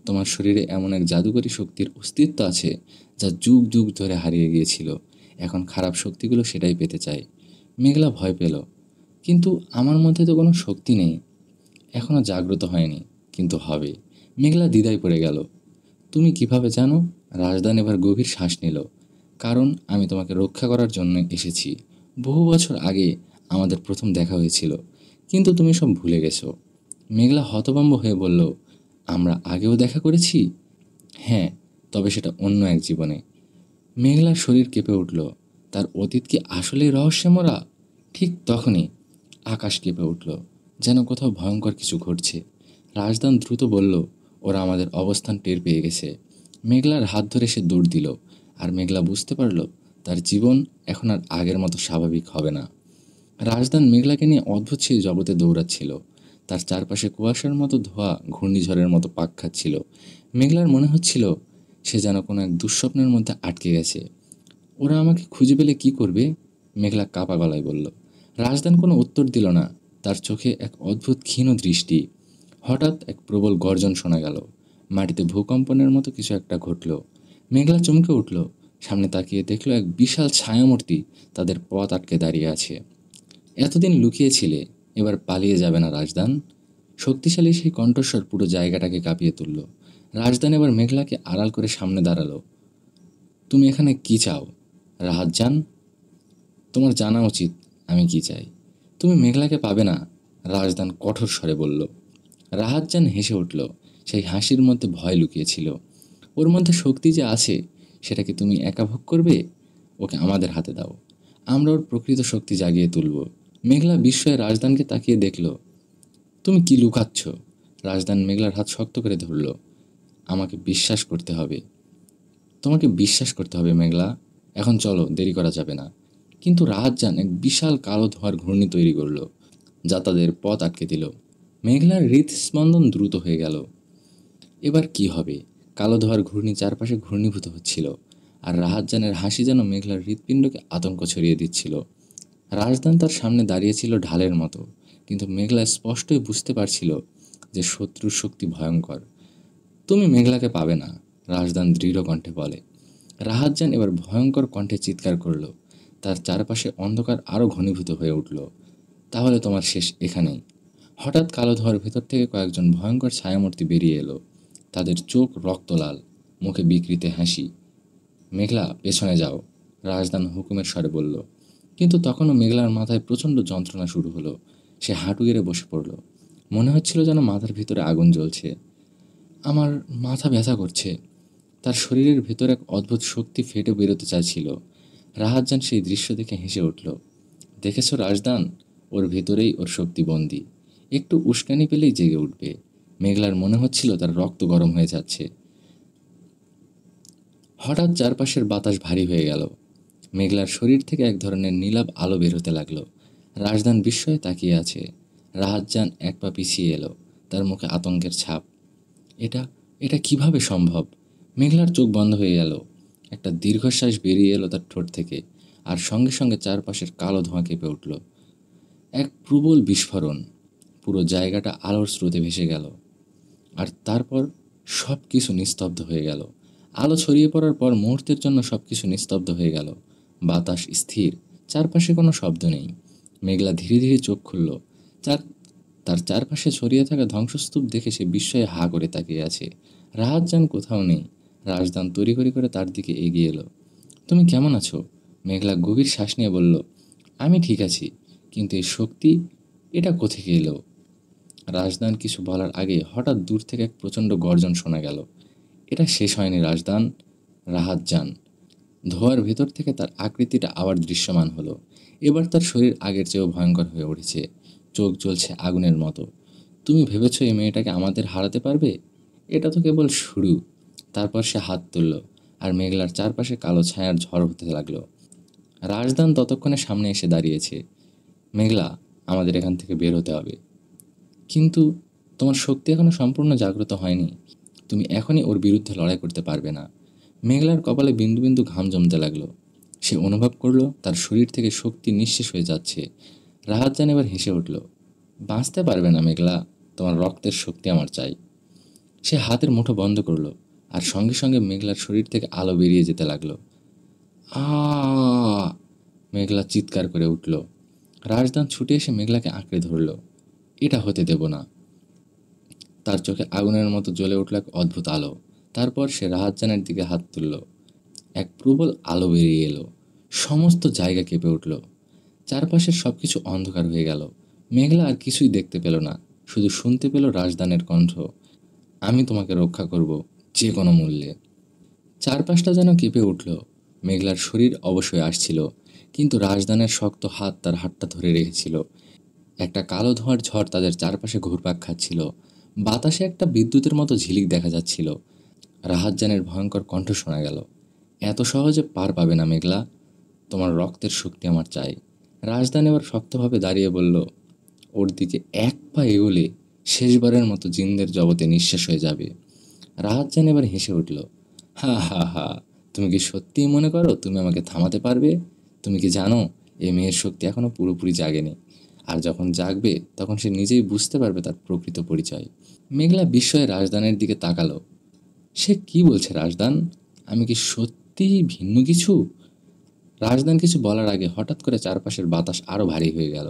তোমার শরীরে এমন এক জাদুকরী শক্তির অস্তিত্ব আছে যা যুগ যুগ ধরে হারিয়ে গিয়েছিল। এখন খারাপ শক্তিগুলো সেটাই পেতে চায়। মেঘলা ভয় পেল। কিন্তু আমার মধ্যে তো কোনো শক্তি নেই। এখনও জাগ্রত হয়নি, কিন্তু হবে। মেঘলা দ্বিধায় পড়ে গেল। তুমি কিভাবে জানো? রাজদান এবার গভীর শ্বাস নিল। কারণ আমি তোমাকে রক্ষা করার জন্য এসেছি। বহু বছর আগে আমাদের প্রথম দেখা হয়েছিল, কিন্তু তুমি সব ভুলে গেছো। মেঘলা হতভম্ব হয়ে বলল, আমরা আগেও দেখা করেছি? হ্যাঁ, তবে সেটা অন্য এক জীবনে। মেঘলার শরীর কেঁপে উঠল। তার অতীত কি আসলেই রহস্যমরা? ঠিক তখনই আকাশ কেঁপে উঠল, যেন কোথাও ভয়ঙ্কর কিছু ঘটছে। রাজদান দ্রুত বলল, ওরা আমাদের অবস্থান টের পেয়ে গেছে। মেঘলার হাত ধরে সে দৌড় দিল। আর মেঘলা বুঝতে পারল তার জীবন এখন আর আগের মতো স্বাভাবিক হবে না। রাজদান মেঘলাকে নিয়ে অদ্ভুত সেই জগতে দৌড়াচ্ছিল। তার চারপাশে কুয়াশার মতো ধোঁয়া ঘূর্ণিঝড়ের মতো পাক খাচ্ছিল। মেঘলার মনে হচ্ছিল সে যেন কোনো এক দুঃস্বপ্নের মধ্যে আটকে গেছে। ওরা আমাকে খুঁজে পেলে কি করবে? মেঘলা কাপা গলায় বলল। রাজদান কোনো উত্তর দিল না। তার চোখে এক অদ্ভুত ক্ষীণ দৃষ্টি। হঠাৎ এক প্রবল গর্জন শোনা গেল। মাটিতে ভূকম্পনের মতো কিছু একটা ঘটল। মেঘলা চমকে উঠল। সামনে তাকিয়ে দেখল এক বিশাল ছায়ামূর্তি তাদের পথ আটকে দাঁড়িয়ে আছে। এতদিন লুকিয়েছিলে, এবার পালিয়ে যাবে না রাজদান? শক্তিশালী সেই কণ্ঠস্বর পুরো জায়গাটাকে কাঁপিয়ে তুলল। রাজদান এবার মেঘলাকে আড়াল করে সামনে দাঁড়ালো। তুমি এখানে কি চাও রাহাতজান? তোমার জানা উচিত আমি কি চাই। তুমি মেঘলাকে পাবে না, রাজদান কঠোর স্বরে বলল। রাহাতজান হেসে উঠল। সেই হাসির মধ্যে ভয় লুকিয়েছিল। ওর মধ্যে শক্তি যে আছে সেটা কি তুমি একা ভোগ করবে? ওকে আমাদের হাতে দাও, আমরা ওর প্রকৃত শক্তি জাগিয়ে তুলব। মেঘলা বিস্ময়ে রাজদানকে তাকিয়ে দেখল। তুমি কি লুকাচ্ছ? রাজদান মেঘলার হাত শক্ত করে ধরল। আমাকে বিশ্বাস করতে হবে। তোমাকে বিশ্বাস করতে হবে মেঘলা। এখন চলো, দেরি করা যাবে না। কিন্তু রাহাতজান এক বিশাল কালো ধোঁয়ার ঘূর্ণি তৈরি করল, যা তাদের পথ আটকে দিল। মেঘলার হৃদস্পন্দন দ্রুত হয়ে গেল। এবার কি হবে? কালো ধোঁয়ার ঘূর্ণি চারপাশে ঘূর্ণীভূত হচ্ছিল, আর রাহাতজানের হাসি যেন মেঘলার হৃৎপিণ্ডকে আতঙ্ক ছড়িয়ে দিচ্ছিল। রাজদান তার সামনে দাঁড়িয়েছিল ঢালের মতো, কিন্তু মেঘলা স্পষ্টই বুঝতে পারছিল যে শত্রুর শক্তি ভয়ঙ্কর। তুমি মেঘলাকে পাবে না, রাজদান দৃঢ় কণ্ঠে বলে। রাহাতজান এবার ভয়ঙ্কর কণ্ঠে চিৎকার করল। তার চারপাশে অন্ধকার আরও ঘনীভূত হয়ে উঠল। তাহলে তোমার শেষ এখানেই। হঠাৎ কালো ধোঁয়ার ভেতর থেকে কয়েকজন ভয়ঙ্কর ছায়ামূর্তি বেরিয়ে এলো। তাদের চোখ রক্তলাল, মুখে বিকৃত হাসি। মেঘলা, পেছনে যাও, রাজদান হুকুমের স্বরে বলল। কিন্তু তখনও মেঘলার মাথায় প্রচণ্ড যন্ত্রণা শুরু হলো। সে হাঁটু গেড়ে বসে পড়ল। মনে হচ্ছিল যেন মাথার ভিতরে আগুন জ্বলছে। আমার মাথা ব্যথা করছে। তার শরীরের ভেতর এক অদ্ভুত শক্তি ফেটে বেরোতে চাইছিল। রাহাতজান সেই দৃশ্য দেখে হেসে উঠল। দেখেছো রাজদান, ওর ভেতরেই ওর শক্তি বন্দী। একটু উস্কানি পেলেই জেগে উঠবে। মেঘলার মনে হচ্ছিল তার রক্ত গরম হয়ে যাচ্ছে। হঠাৎ চারপাশের বাতাস ভারী হয়ে গেল। মেঘলার শরীর থেকে এক ধরনের নীলাভ আলো বের হতে লাগলো। রাজদান বিস্ময়ে তাকিয়ে আছে। রাহাতজান এক পা পিছিয়ে এলো, তার মুখে আতঙ্কের ছাপ। এটা এটা কিভাবে সম্ভব? মেঘলার চোখ বন্ধ হয়ে গেল। একটা দীর্ঘশ্বাস বেরিয়ে এলো তার ঠোঁট থেকে, আর সঙ্গে সঙ্গে চারপাশের কালো ধোঁয়া কেঁপে উঠল। এক প্রবল বিস্ফোরণ। পুরো জায়গাটা আলোর স্রোতে ভেসে গেল। আর তারপর সব কিছু নিস্তব্ধ হয়ে গেল। আলো ছড়িয়ে পড়ার পর মুহূর্তের জন্য সব কিছু নিস্তব্ধ হয়ে গেল। বাতাস স্থির, চারপাশে কোনো শব্দ নেই। মেঘলা ধীরে ধীরে চোখ খুলল। চার তার চারপাশে ছড়িয়ে থাকা ধ্বংসস্তূপ দেখে সে বিস্ময়ে হা করে তাকিয়ে আছে। রাহাতজান কোথাও নেই। রাজদান তড়িঘড়ি করে তার দিকে এগিয়ে এলো। তুমি কেমন আছো? মেঘলা গভীর শ্বাস নিয়ে বলল, আমি ঠিক আছি, কিন্তু এই শক্তি, এটা কোত্থেকে এলো? রাজদান কিছু বলার আগে হঠাৎ দূর থেকে এক প্রচণ্ড গর্জন শোনা গেল। এটা শেষ হয়নি রাজদান। রাহাতজান। ধোঁয়ার ভেতর থেকে তার আকৃতিটা আবার দৃশ্যমান হলো। এবার তার শরীর আগের চেয়েও ভয়ঙ্কর হয়ে উঠেছে। চোখ জ্বলছে আগুনের মতো। তুমি ভেবেছো এই মেয়েটাকে আমাদের হারাতে পারবে? এটা তো কেবল শুরু। তারপর সে হাত তুলল, আর মেঘলার চারপাশে কালো ছায়ার ঝড় হতে লাগলো। রাজদান ততক্ষণে সামনে এসে দাঁড়িয়েছে। মেঘলা, আমাদের এখান থেকে বের হতে হবে। কিন্তু তোমার শক্তি এখনও সম্পূর্ণ জাগ্রত হয়নি। তুমি এখনই ওর বিরুদ্ধে লড়াই করতে পারবে না। মেঘলার কপালে বিন্দু বিন্দু ঘাম জমতে লাগলো। সে অনুভব করলো তার শরীর থেকে শক্তি নিঃশেষ হয়ে যাচ্ছে। রাহাত জান এবার হেসে উঠল। বাঁচতে পারবে না মেঘলা, তোমার রক্তের শক্তি আমার চাই। সে হাতের মুঠো বন্ধ করলো, আর সঙ্গে সঙ্গে মেঘলার শরীর থেকে আলো বেরিয়ে যেতে লাগলো। আ মেঘলা চিৎকার করে উঠল। রাজদান ছুটে এসে মেঘলাকে আঁকড়ে ধরল। এটা হতে দেব না। তার চোখে আগুনের মতো জ্বলে উঠল এক অদ্ভুত আলো। তারপর সে রাহাতজানের দিকে হাত তুলল। এক প্রবল আলো বেরিয়ে এলো। সমস্ত জায়গা কেঁপে উঠল। চারপাশের সব কিছু অন্ধকার হয়ে গেল। মেঘলা আর কিছুই দেখতে পেল না, শুধু শুনতে পেল রাজদানের কণ্ঠ, আমি তোমাকে রক্ষা করব, যে কোনো মূল্যে। চারপাশটা যেন কেঁপে উঠল। মেঘলার শরীর অবশ্যই আসছিল, কিন্তু রাজদানের শক্ত হাত তার হাতটা ধরে রেখেছিল। একটা কালো ধোঁয়ার ঝড় তাদের চারপাশে ঘুরপাক খাচ্ছিল। বাতাসে একটা বিদ্যুতের মতো ঝিলিক দেখা যাচ্ছিল। রাহাতজানের ভয়ঙ্কর কণ্ঠ শোনা গেল, এত সহজে পার পাবে না মেঘলা, তোমার রক্তের শক্তি আমার চাই। রাজদান এবার শক্তভাবে দাঁড়িয়ে বলল, ওর দিকে এক পা এগোলে শেষবারের মতো জিন্দের জগতে নিঃশেষ হয়ে যাবে। রাহাতজান এবার হেসে উঠল, হা হা হা, তুমি কি সত্যিই মনে করো তুমি আমাকে থামাতে পারবে? তুমি কি জানো এই মেয়ের শক্তি এখনও পুরোপুরি জাগেনি, আর যখন জাগবে তখন সে নিজেই বুঝতে পারবে তার প্রকৃত পরিচয়। মেঘলা বিস্ময়ে রাজদানের দিকে তাকালো। সে কি বলছে রাজদান? আমি কি সত্যিই ভিন্ন কিছু? রাজদান কিছু বলার আগে হঠাৎ করে চারপাশের বাতাস আরও ভারী হয়ে গেল।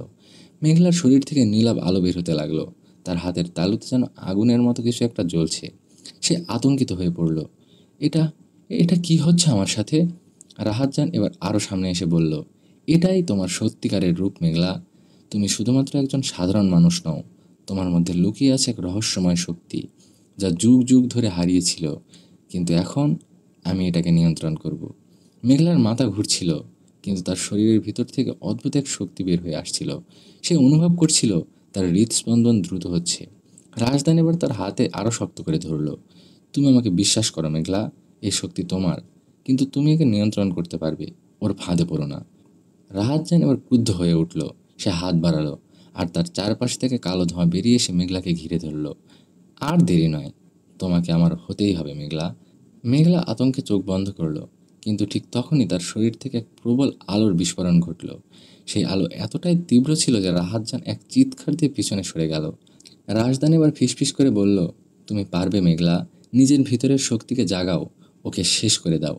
মেঘলার শরীর থেকে নীলাভ আলো বের হতে লাগলো। তার হাতের তালুতে যেন আগুনের মতো কিছু একটা জ্বলছে। সে আতঙ্কিত হয়ে পড়ল। এটা এটা কি হচ্ছে আমার সাথে? রাহাতজান এবার আরও সামনে এসে বলল, এটাই তোমার সত্যিকারের রূপ মেঘলা। তুমি শুধুমাত্র একজন সাধারণ মানুষ নও, তোমার মধ্যে লুকিয়ে আছে এক রহস্যময় শক্তি, যা যুগ যুগ ধরে হারিয়েছিল, কিন্তু এখন আমি এটাকে নিয়ন্ত্রণ করব। মেঘলার মাথা ঘুরছিল, কিন্তু তার শরীরের ভিতর থেকে অদ্ভুত এক শক্তি বের হয়ে আসছিল। সে অনুভব করছিল তার হৃদস্পন্দন দ্রুত হচ্ছে। রাজদান এবার তার হাতে আরও শক্ত করে ধরল। তুমি আমাকে বিশ্বাস করো মেঘলা, এই শক্তি তোমার, কিন্তু তুমি একে নিয়ন্ত্রণ করতে পারবে, ওর ফাঁদে পড়ো না। রাহাতজান এবার ক্রুদ্ধ হয়ে উঠল। সে হাত বাড়ালো, আর তার চারপাশ থেকে কালো ধোঁয়া বেরিয়ে এসে মেঘলাকে ঘিরে ধরল। আর দেরি নয়, তোমাকে আমার হতেই হবে মেঘলা। মেঘলা আতঙ্কে চোখ বন্ধ করলো, কিন্তু ঠিক তখনই তার শরীর থেকে এক প্রবল আলোর বিস্ফোরণ ঘটল। সেই আলো এতটাই তীব্র ছিল যে রাহাতজান এক চিৎকার দিয়ে পিছনে সরে গেল। রাজদান এবার ফিসফিস করে বলল, তুমি পারবে মেঘলা, নিজের ভিতরের শক্তিকে জাগাও, ওকে শেষ করে দাও।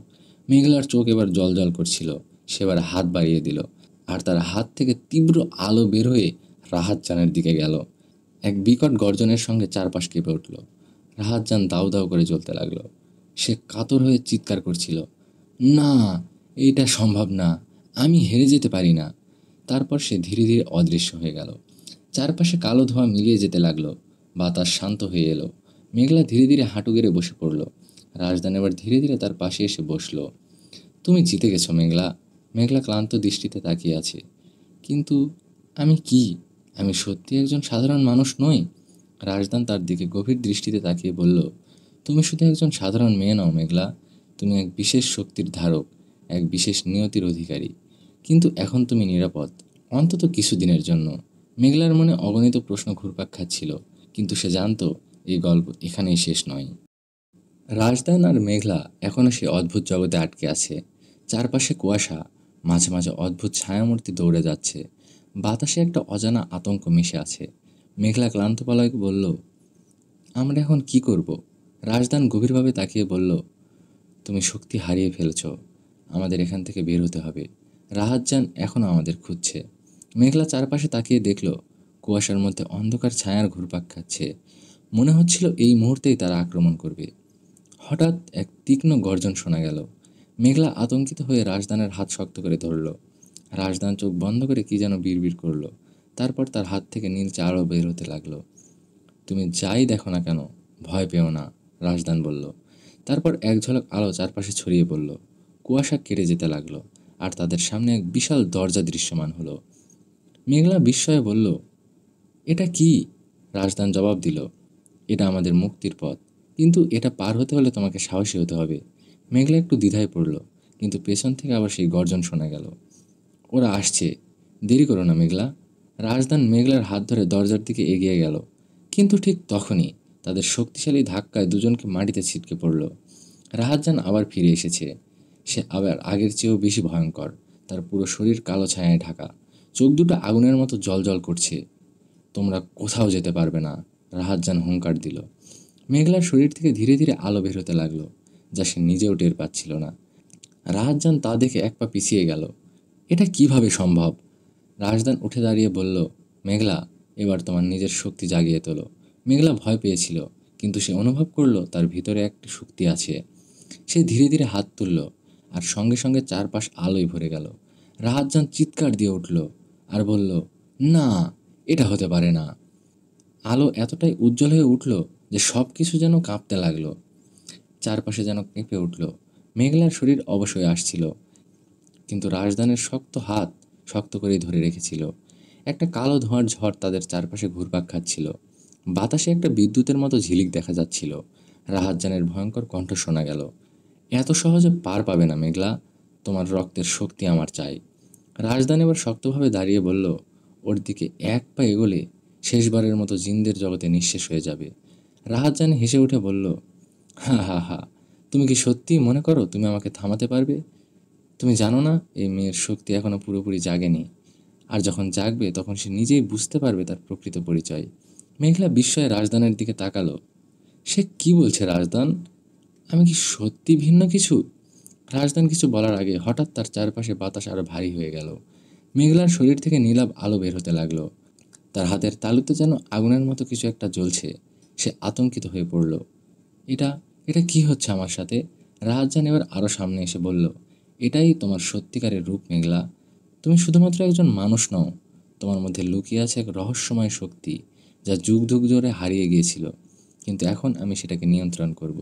মেঘলার চোখ এবার জল করছিল। সে এবার হাত বাড়িয়ে দিল, আর তার হাত থেকে তীব্র আলো বের হয়ে রাহাতজানের দিকে গেল। এক বিকট গর্জনের সঙ্গে চারপাশ কেঁপে উঠল। রাহাতজান দাউ দাউ করে জ্বলতে লাগলো। সে কাতর হয়ে চিৎকার করছিল, না, এটা সম্ভব না, আমি হেরে যেতে পারি না। তারপর সে ধীরে ধীরে অদৃশ্য হয়ে গেল। চারপাশে কালো ধোঁয়া মিলিয়ে যেতে লাগলো। বাতাস শান্ত হয়ে এলো। মেঘলা ধীরে ধীরে হাঁটু গেড়ে বসে পড়ল। রাজদান এবার ধীরে ধীরে তার পাশে এসে বসলো। তুমি জিতে গেছো মেঘলা। মেঘলা ক্লান্ত দৃষ্টিতে তাকিয়ে আছে। কিন্তু আমি কি? আমি সত্যি একজন সাধারণ মানুষ নই? রাজদান তার দিকে গভীর দৃষ্টিতে তাকিয়ে বলল, তুমি শুধু একজন সাধারণ মেয়ে নও মেঘলা, তুমি এক বিশেষ শক্তির ধারক, এক বিশেষ নিয়তির অধিকারী। কিন্তু এখন তুমি নিরাপদ, অন্তত কিছুদিনের জন্য। মেঘলার মনে অগণিত প্রশ্ন ঘুরপাক খাচ্ছিল, কিন্তু সে জানতো এই গল্প এখানেই শেষ নয়। রাজদান আর মেঘলা এখনও সে অদ্ভুত জগতে আটকে আছে। চারপাশে কুয়াশা, মাঝে মাঝে অদ্ভুত ছায়ামূর্তি দৌড়ে যাচ্ছে। বাতাসে একটা অজানা আতঙ্ক মিশে আছে। মেঘলা ক্লান্ত গলায় বলল, আমরা এখন কি করব? রাজদান গভীরভাবে তাকিয়ে বলল, তুমি শক্তি হারিয়ে ফেলছ, আমাদের এখান থেকে বের হতে হবে। রাহাতজান এখনও আমাদের খুঁজছে। মেঘলা চারপাশে তাকিয়ে দেখল, কুয়াশার মধ্যে অন্ধকার ছায়ার ঘুরপাক খাচ্ছে। মনে হচ্ছিল এই মুহূর্তেই তারা আক্রমণ করবে। হঠাৎ এক তীক্ষ্ণ গর্জন শোনা গেল। মেঘলা আতঙ্কিত হয়ে রাজদানের হাত শক্ত করে ধরল। রাজদান চোখ বন্ধ করে কি যেন বিড়বিড় করলো। তারপর তার হাত থেকে নীলচে আলো বের হতে লাগলো। তুমি যাই দেখো না কেন, ভয় পেও না, রাজদান বলল। তারপর এক ঝলক আলো চারপাশে ছড়িয়ে পড়ল। কুয়াশা কেটে যেতে লাগলো, আর তাদের সামনে এক বিশাল দরজা দৃশ্যমান হলো। মেঘলা বিস্ময়ে বলল, এটা কি? রাজদান জবাব দিল, এটা আমাদের মুক্তির পথ, কিন্তু এটা পার হতে হলে তোমাকে সাহসী হতে হবে। মেঘলা একটু দ্বিধায় পড়ল, কিন্তু পেছন থেকে আবার সেই গর্জন শোনা গেল, ওরা আসছে, দেরি করো না মেঘলা। রাজদান মেঘলার হাত ধরে দরজার দিকে এগিয়ে গেল, কিন্তু ঠিক তখনই তাদের শক্তিশালী ধাক্কায় দুজনকে মাটিতে ছিটকে পড়ল। রাহাতজান আবার ফিরে এসেছে। সে আবার আগের চেয়েও বেশি ভয়ঙ্কর। তার পুরো শরীর কালো ছায়ায় ঢাকা, চোখ দুটো আগুনের মতো জ্বলজ্বল করছে। তোমরা কোথাও যেতে পারবে না, রাহাতজান হুঙ্কার দিল। মেঘলার শরীর থেকে ধীরে ধীরে আলো বের হতে লাগলো, যা সে নিজেও টের পাচ্ছিল না। রাহাতজান তা দেখে এক পা পিছিয়ে গেল। এটা কিভাবে সম্ভব? রাজদান উঠে দাঁড়িয়ে বলল, মেঘলা, এবার তোমার নিজের শক্তি জাগিয়ে তোলো। মেঘলা ভয় পেয়েছিল, কিন্তু সে অনুভব করলো তার ভিতরে একটি শক্তি আছে। সে ধীরে ধীরে হাত তুলল, আর সঙ্গে সঙ্গে চারপাশ আলোয় ভরে গেল। রাহাতজান চিৎকার দিয়ে উঠল আর বলল, না, এটা হতে পারে না। আলো এতটাই উজ্জ্বল হয়ে উঠল যে সব কিছু যেন কাঁপতে লাগলো। চারপাশে যেন কেঁপে উঠল। মেঘলার শরীর অবশ হয়ে আসছিল, কিন্তু রাজদানের শক্ত হাত শক্ত করে ধরে রেখেছিল। একটা কালো ধোঁয়ার ঝড় তাদের চারপাশে ঘুরপাক খাচ্ছিল। বাতাসে একটা বিদ্যুতের মতো ঝিলিক দেখা যাচ্ছিল। রাহাতজানের ভয়ঙ্কর কণ্ঠ শোনা গেল, এত সহজে পার পাবে না মেঘলা, তোমার রক্তের শক্তি আমার চাই। রাজদান এবার শক্তভাবে দাঁড়িয়ে বলল, ওর দিকে এক পা এগোলে শেষবারের মতো জিনদের জগতে নিঃশেষ হয়ে যাবে। রাহাতজান হেসে উঠে বলল, হা হা হা, তুমি কি সত্যিই মনে করো তুমি আমাকে থামাতে পারবে? তুমি জানো না এই মেয়ের শক্তি এখনো পুরোপুরি জাগেনি, আর যখন জাগবে তখন সে নিজেই বুঝতে পারবে তার প্রকৃত পরিচয়। মেঘলা বিস্ময়ে রাজদানের দিকে তাকালো। সে কি বলছে রাজদান? আমি কি সত্যি ভিন্ন কিছু? রাজদান কিছু বলার আগে হঠাৎ তার চারপাশে বাতাস আরো ভারী হয়ে গেল। মেঘলার শরীর থেকে নীলাভ আলো বের হতে লাগলো। তার হাতের তালুতে যেন আগুনের মতো কিছু একটা জ্বলছে। সে আতঙ্কিত হয়ে পড়ল। এটা এটা কি হচ্ছে আমার সাথে? রাহাতজান এবার আরও সামনে এসে বলল, এটাই তোমার সত্যিকারের রূপ মেঘলা। তুমি শুধুমাত্র একজন মানুষ নও, তোমার মধ্যে লুকিয়ে আছে এক রহস্যময় শক্তি, যা যুগ যুগ ধরে হারিয়ে গিয়েছিল, কিন্তু এখন আমি সেটাকে নিয়ন্ত্রণ করব।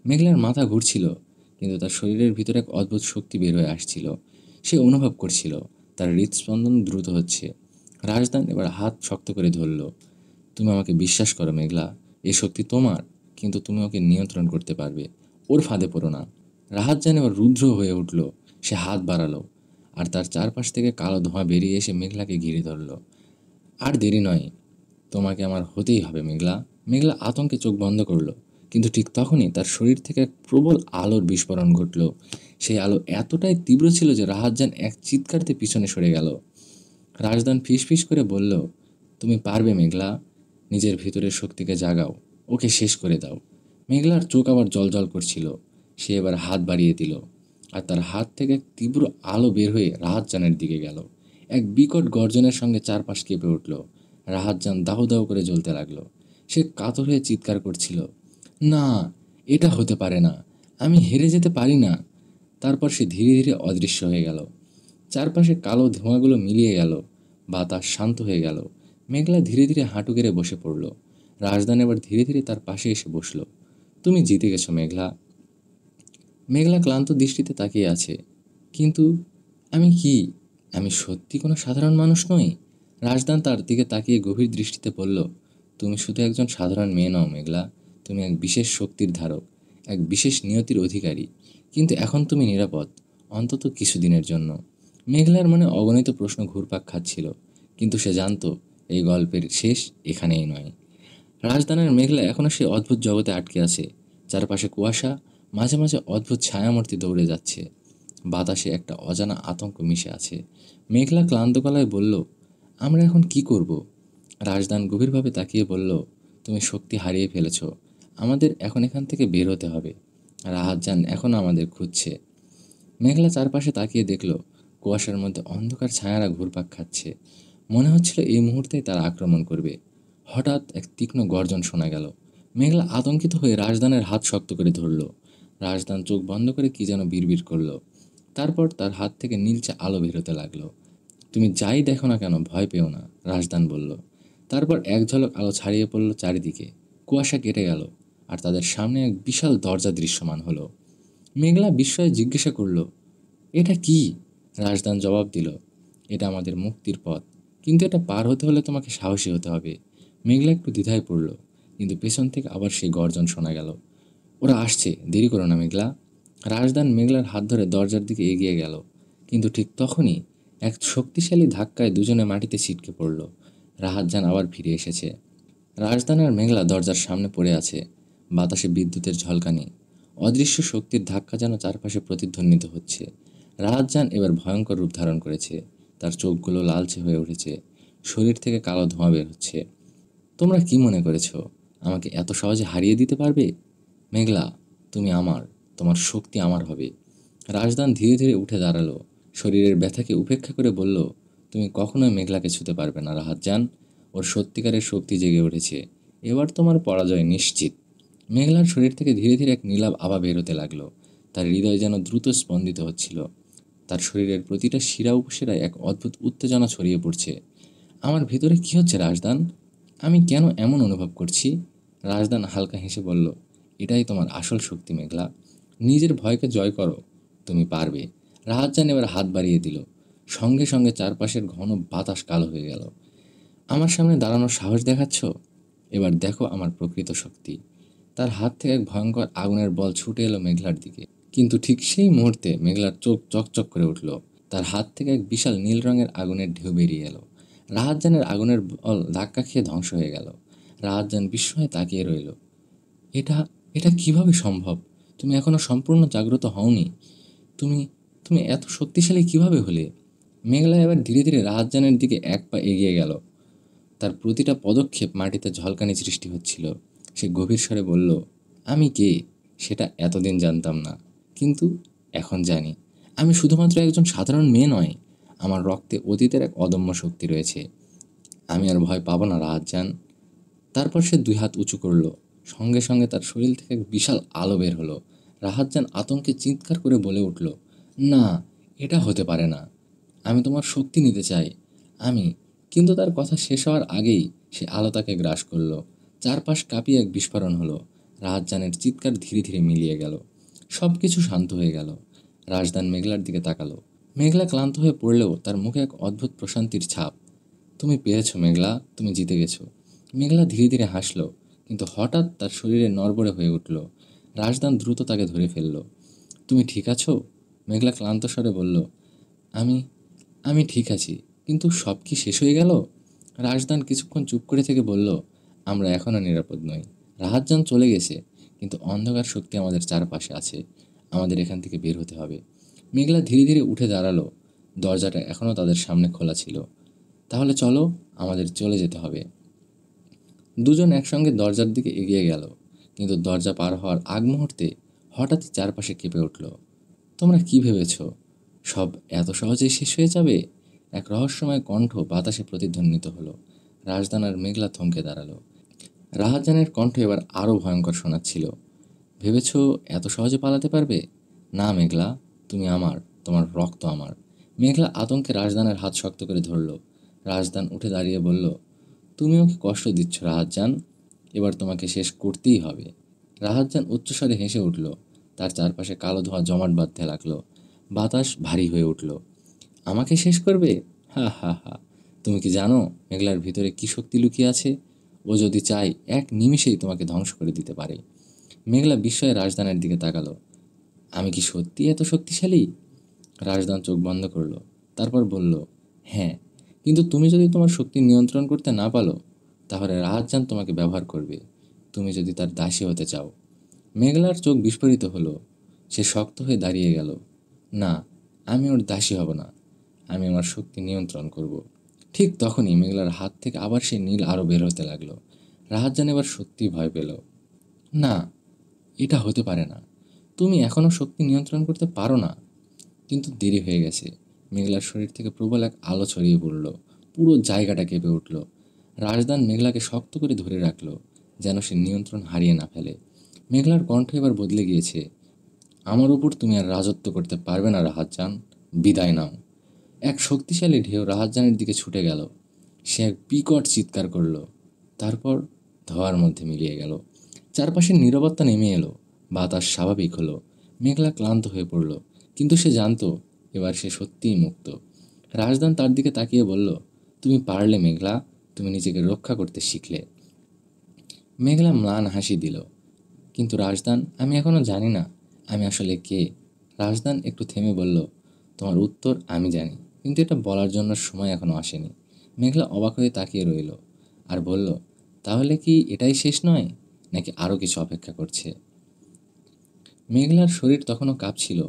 মেঘলার মাথা ঘুরছিল, কিন্তু তার শরীরের ভিতরে এক অদ্ভুত শক্তি বের হয়ে আসছিল। সে অনুভব করছিল তার হৃদস্পন্দন দ্রুত হচ্ছে। রাজদান এবার হাত শক্ত করে ধরল। তুমি আমাকে বিশ্বাস করো মেঘলা, এই শক্তি তোমার, কিন্তু তুমি ওকে নিয়ন্ত্রণ করতে পারবে। ওর ফাঁদে পড়ো না। রাহাতজান এবার রুদ্র হয়ে উঠল। সে হাত বাড়ালো, আর তার চারপাশ থেকে কালো ধোঁয়া বেরিয়ে এসে মেঘলাকে ঘিরে ধরল। আর দেরি নয়, তোমাকে আমার হতেই হবে মেঘলা। মেঘলা আতঙ্কে চোখ বন্ধ করলো, কিন্তু ঠিক তখনই তার শরীর থেকে এক প্রবল আলোর বিস্ফোরণ ঘটল। সেই আলো এতটাই তীব্র ছিল যে রাহাতজান এক চিৎকারতে পিছনে সরে গেল। রাজদান ফিসফিস করে বলল, তুমি পারবে মেঘলা, নিজের ভিতরের শক্তিকে জাগাও, ওকে শেষ করে দাও। মেঘলার চোখ আবার জ্বলজ্বল করছিল। সে এবার হাত বাড়িয়ে দিল, আর তার হাত থেকে এক তীব্র আলো বের হয়ে রাহাতজানের দিকে গেল। এক বিকট গর্জনের সঙ্গে চারপাশ কেঁপে উঠল। রাহাতজান দাহু দাহু করে জ্বলতে লাগলো। সে কাতর হয়ে চিৎকার করছিল, না, এটা হতে পারে না, আমি হেরে যেতে পারি না। তারপর সে ধীরে ধীরে অদৃশ্য হয়ে গেল। চারপাশে কালো ধোঁয়াগুলো মিলিয়ে গেল। বাতাস শান্ত হয়ে গেল। মেঘলা ধীরে ধীরে হাঁটু গেড়ে বসে পড়ল। রাজদান এবার ধীরে ধীরে তার পাশে এসে বসল। তুমি জিতে গেছো মেঘলা। মেঘলা ক্লান্ত দৃষ্টিতে তাকিয়ে আছে। কিন্তু আমি কি? আমি সত্যি কোনো সাধারণ মানুষ নই? রাজদান তার দিকে তাকিয়ে গভীর দৃষ্টিতে বলল, তুমি শুধু একজন সাধারণ মেয়ে নও মেঘলা, তুমি এক বিশেষ শক্তির ধারক, এক বিশেষ নিয়তির অধিকারী। কিন্তু এখন তুমি নিরাপদ, অন্তত কিছুদিনের জন্য। মেঘলার মনে অগণিত প্রশ্ন ঘুরপাক খাচ্ছিল, কিন্তু সে জানতো এই গল্পের শেষ এখানেই নয়। রাজধানের মেঘলা এখনও সেই অদ্ভুত জগতে আটকে আছে। চারপাশে কুয়াশা, মাঝে মাঝে অদ্ভুত ছায়ামূর্তি দৌড়ে যাচ্ছে। বাতাসে একটা অজানা আতঙ্ক মিশে আছে। মেঘলা ক্লান্ত গলায় বলল, আমরা এখন কি করব? রাজদান গভীরভাবে তাকিয়ে বলল, তুমি শক্তি হারিয়ে ফেলেছ, আমাদের এখন এখান থেকে বের হতে হবে। রাহাতজান এখনও আমাদের খুঁজছে। মেঘলা চারপাশে তাকিয়ে দেখল, কুয়াশার মধ্যে অন্ধকার ছায়ারা ঘুরপাক খাচ্ছে। মনে হচ্ছিল এই মুহূর্তেই তারা আক্রমণ করবে। হঠাৎ এক তীক্ষ্ণ গর্জন শোনা গেল। মেঘলা আতঙ্কিত হয়ে রাজদানের হাত শক্ত করে ধরল। রাজদান চোখ বন্ধ করে কি যেন বিড়বিড় করলো। তারপর তার হাত থেকে নীলচে আলো বেরোতে লাগলো। তুমি যাই দেখো না কেন, ভয় পেও না, রাজদান বলল। তারপর এক ঝলক আলো ছাড়িয়ে পড়ল চারিদিকে। কুয়াশা কেটে গেল, আর তাদের সামনে এক বিশাল দরজা দৃশ্যমান হলো। মেঘলা বিস্ময়ে জিজ্ঞাসা করল, এটা কি? রাজদান জবাব দিল, এটা আমাদের মুক্তির পথ, কিন্তু এটা পার হতে হলে তোমাকে সাহসী হতে হবে। মেঘলা একটু দ্বিধায় পড়ল, কিন্তু পেছন থেকে আবার সেই গর্জন শোনা গেল, ওরা আসছে, দেরি করো না মেঘলা। রাজদান মেঘলার হাত ধরে দরজার দিকে এগিয়ে গেল, কিন্তু ঠিক তখনই এক শক্তিশালী ধাক্কায় দুজনে মাটিতে ছিটকে পড়ল। রাহাতজান আবার ফিরে এসেছে। রাজধান আর মেঘলা দরজার সামনে পড়ে আছে, বাতাসে বিদ্যুতের ঝলকানি, অদৃশ্য শক্তির ধাক্কা যেন চারপাশে প্রতিধ্বনিত হচ্ছে। রাহাতজান এবার ভয়ঙ্কর রূপ ধারণ করেছে, তার চোখগুলো লালচে হয়ে উঠেছে, শরীর থেকে কালো ধোঁয়া বের হচ্ছে। তোমরা কি মনে করেছো আমাকে এত সহজে হারিয়ে দিতে পারবে? মেঘলা, তুমি আমার, তোমার শক্তি আমার হবে। রাজদান ধীরে ধীরে উঠে দাঁড়ালো, শরীরের ব্যথাকে উপেক্ষা করে বলল, তুমি কখনোই মেঘলাকে ছুতে পারবে না রাহাতজান। ওর সত্যিকারের শক্তি জেগে উঠেছে, এবার তোমার পরাজয় নিশ্চিত। মেঘলার শরীর থেকে ধীরে ধীরে এক নীলাভ আভা বেরোতে লাগলো, তার হৃদয় যেন দ্রুত স্পন্দিত হচ্ছিল, তার শরীরের প্রতিটা শিরা উপশিরায় এক অদ্ভুত উত্তেজনা ছড়িয়ে পড়ছে। আমার ভিতরে কি হচ্ছে রাজদান? আমি কেন এমন অনুভব করছি? রাজদান হালকা হেসে বলল, এটাই তোমার আসল শক্তি মেঘলা, নিজের ভয়কে জয় করো, তুমি পারবে। রাহাতজান এবার হাত বাড়িয়ে দিল, সঙ্গে সঙ্গে চারপাশের ঘন বাতাস কালো হয়ে গেল। আমার সামনে দাঁড়ানোর সাহস দেখাচ্ছ? এবার দেখো আমার প্রকৃত শক্তি। তার হাত থেকে এক ভয়ঙ্কর আগুনের বল ছুটে এলো মেঘলার দিকে, কিন্তু ঠিক সেই মুহূর্তে মেঘলার চোখ চকচক করে উঠল, তার হাত থেকে এক বিশাল নীল রঙের আগুনের ঢেউ বেরিয়ে এলো। রাহাতজানের আগুনের বল ধাক্কা খেয়ে ধ্বংস হয়ে গেল। রাহাতজান বিস্ময়ে তাকিয়ে রইল। এটা এটা কিভাবে সম্ভব? তুমি এখনো সম্পূর্ণ জাগ্রত হওনি। তুমি তুমি এত শক্তিশালী কিভাবে হলে? মেঘলা এবার ধীরে ধীরে রাহাতজানের দিকে এক পা এগিয়ে গেল, তার প্রতিটা পদক্ষেপ মাটিতে ঝলকানি সৃষ্টি হচ্ছিল। সে গভীর স্বরে বলল, আমি কে সেটা এতদিন জানতাম না, কিন্তু এখন জানি। আমি শুধুমাত্র একজন সাধারণ মেয়ে নয়, আমার রক্তে অতীতের এক অদম্য শক্তি রয়েছে। আমি আর ভয় পাবো না রাহাতজান। তারপর সে দুই হাত উঁচু করল, সঙ্গে সঙ্গে তার শরীর থেকে এক বিশাল আলো বের হলো। রাহাতজান আতঙ্কে চিৎকার করে বলে উঠল, না, এটা হতে পারে না, আমি তোমার শক্তি নিতে চাই, আমি। কিন্তু তার কথা শেষ হওয়ার আগেই সে আলো তাকে গ্রাস করলো, চারপাশ কাঁপিয়ে এক বিস্ফোরণ হলো। রাহাতজানের চিৎকার ধীরে ধীরে মিলিয়ে গেল, সব কিছু শান্ত হয়ে গেল। রাজদান মেঘলার দিকে তাকালো, মেঘলা ক্লান্ত হয়ে পড়লেও তার মুখে এক অদ্ভুত প্রশান্তির ছাপ। তুমি পেরেছো মেঘলা, তুমি জিতে গেছো। মেঘলা ধীরে ধীরে হাসলো, কিন্তু হঠাৎ তার শরীরে নড়বড়ে হয়ে উঠল। রাজদান দ্রুত তাকে ধরে ফেলল। তুমি ঠিক আছো? মেঘলা ক্লান্ত স্বরে বলল, আমি আমি ঠিক আছি, কিন্তু সব কি শেষ হয়ে গেল? রাজদান কিছুক্ষণ চুপ করে থেকে বলল, আমরা এখনও নিরাপদ নই। রাহাতজান চলে গেছে, কিন্তু অন্ধকার শক্তি আমাদের চারপাশে আছে, আমাদের এখান থেকে বের হতে হবে। মেঘলা ধীরে ধীরে উঠে দাঁড়ালো, দরজাটা এখনও তাদের সামনে খোলা ছিল। তাহলে চলো, আমাদের চলে যেতে হবে। দুজন একসঙ্গে দরজার দিকে এগিয়ে গেল, কিন্তু দরজা পার হওয়ার আগ মুহূর্তে হঠাৎই চারপাশে কেঁপে উঠল। তোমরা কি ভেবেছ সব এত সহজেই শেষ হয়ে যাবে? এক রহস্যময় কণ্ঠ বাতাসে প্রতিধ্বনিত হলো। রাজদান আর মেঘলা থমকে দাঁড়ালো। রাহাতজানের কণ্ঠ এবার আরও ভয়ঙ্কর শোনাচ্ছিল, ভেবেছ এত সহজে পালাতে পারবে? না মেঘলা, তুমি আমার, তোমার রক্ত আমার। মেঘলা আতঙ্কে রাজদানের হাত শক্ত করে ধরল। রাজদান উঠে দাঁড়িয়ে বলল, তুমি ওকে কষ্ট দিচ্ছ রাহাতজান, এবার তোমাকে শেষ করতেই হবে। রাহাতজান উচ্চস্বরে হেসে উঠল, তার চারপাশে কালো ধোঁয়া জমাট বাঁধতে লাগলো, বাতাস ভারী হয়ে উঠল। আমাকে শেষ করবে? হা হা হা, তুমি কি জানো মেঘলার ভিতরে কি শক্তি লুকিয়ে আছে? ও যদি চায় এক নিমিষেই তোমাকে ধ্বংস করে দিতে পারে। মেঘলা বিস্ময়ে রাজদানের দিকে তাকালো, আমি কি সত্যি এত শক্তিশালী? রাজদান চোখ বন্ধ করলো, তারপর বলল, হ্যাঁ, কিন্তু তুমি যদি তোমার শক্তি নিয়ন্ত্রণ করতে না পারো, তাহলে রাহাতজান তোমাকে ব্যবহার করবে, তুমি যদি তার দাসী হতে চাও। মেঘলার চোখ বিস্ফোরিত হলো, সে শক্ত হয়ে দাঁড়িয়ে গেল। না, আমি ওর দাসী হব না, আমি আমার শক্তি নিয়ন্ত্রণ করব। ঠিক তখনই মেঘলার হাত থেকে আবার সেই নীল আরও বের হতে লাগলো। রাহাতজান এবার সত্যিই ভয় পেল। না, এটা হতে পারে না, তুমি এখনও শক্তি নিয়ন্ত্রণ করতে পারো না। কিন্তু দেরি হয়ে গেছে, মেঘলার শরীর থেকে প্রবল এক আলো ছড়িয়ে পড়ল, পুরো জায়গাটা কেঁপে উঠল। রাজদান মেঘলাকে শক্ত করে ধরে রাখলো, যেন সে নিয়ন্ত্রণ হারিয়ে না ফেলে। মেঘলার কণ্ঠ এবার বদলে গিয়েছে, আমার উপর তুমি আর রাজত্ব করতে পারবে না রাহাতজান, বিদায় নাও। এক শক্তিশালী ঢেউ রাহাতজানের দিকে ছুটে গেল, সে এক বিকট চিৎকার করল, তারপর ধোঁয়ার মধ্যে মিলিয়ে গেল। চারপাশের নীরবতা নেমে এলো, বাতাস স্বাভাবিক হলো। মেঘলা ক্লান্ত হয়ে পড়ল, কিন্তু সে জানতো এবার সে সত্যিই মুক্ত। রাজদান তার দিকে তাকিয়ে বলল, তুমি পারলে মেঘলা, তুমি নিজেকে রক্ষা করতে শিখলে। মেঘলা ম্লান হাসি দিল, কিন্তু রাজদান, আমি এখনও জানি না আমি আসলে কে। রাজদান একটু থেমে বলল, তোমার উত্তর আমি জানি, কিন্তু এটা বলার জন্য সময় এখনও আসেনি। মেঘলা অবাক হয়ে তাকিয়ে রইল আর বলল, তাহলে কি এটাই শেষ নয়, নাকি আরও কিছু অপেক্ষা করছে? মেঘলার শরীর তখনও কাঁপছিল।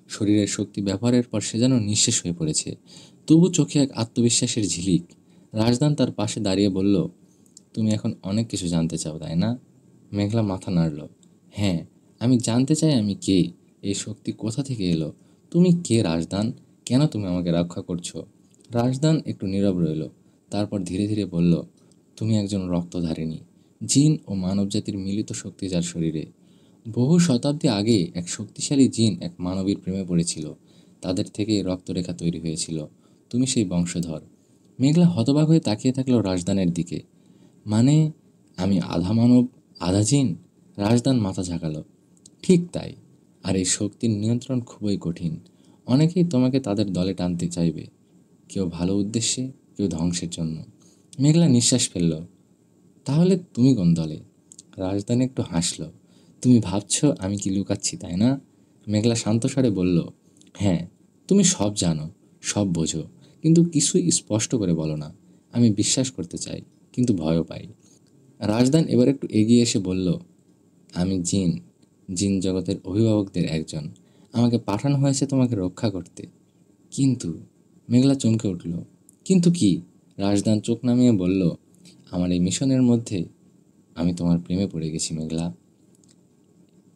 শরীরের শক্তি ব্যবহারের পর সে যেন নিঃশেষ হয়ে পড়েছে। তবু চোখে এক আত্মবিশ্বাসের ঝিলিক। রাজদান তার পাশে দাঁড়িয়ে বলল, তুমি এখন অনেক কিছু জানতে চাও, তাই না? মেঘলা মাথা নাড়ল। হ্যাঁ, আমি জানতে চাই আমি কে, এই শক্তি কোথা থেকে এলো। তুমি কে রাজদান? কেন তুমি আমাকে রক্ষা করছো? রাজদান একটু নীরব রইল। তারপর ধীরে ধীরে বলল, তুমি একজন রক্তধারিণী, জিন ও মানবজাতির মিলিত শক্তি যার শরীরে। বহু শতাব্দী আগে এক শক্তিশালী জিন এক মানবীর প্রেমে পড়েছিল। তাদের থেকেই রক্তরেখা তৈরি হয়েছিল। তুমি সেই বংশধর। মেঘলা হতবাক হয়ে তাকিয়ে থাকলো রাজদানের দিকে। মানে, আমি আধা মানব আধা জিন? রাজদান মাথা ঝাঁকালো। ঠিক তাই। আর এই শক্তির নিয়ন্ত্রণ খুবই কঠিন। অনেকেই তোমাকে তাদের দলে টানতে চাইবে, কেউ ভালো উদ্দেশ্যে, কেউ ধ্বংসের জন্য। মেঘলা নিঃশ্বাস ফেলল। তাহলে তুমি কোন দলে? রাজধানী একটু হাসল। তুমি ভাবছো আমি কি লুকাচ্ছি, তাই না? মেঘলা শান্ত স্বরে বলল, হ্যাঁ, তুমি সব জানো, সব বোঝো, কিন্তু কিছুই স্পষ্ট করে বলো না। আমি বিশ্বাস করতে চাই, কিন্তু ভয়ও পাই। রাজদান এবার একটু এগিয়ে এসে বলল, আমি জিন, জিন জগতের অভিভাবকদের একজন। আমাকে পাঠানো হয়েছে তোমাকে রক্ষা করতে। কিন্তু, মেঘলা চমকে উঠল। কিন্তু কি? রাজদান চোখ নামিয়ে বলল, আমার এই মিশনের মধ্যে আমি তোমার প্রেমে পড়ে গেছি মেঘলা।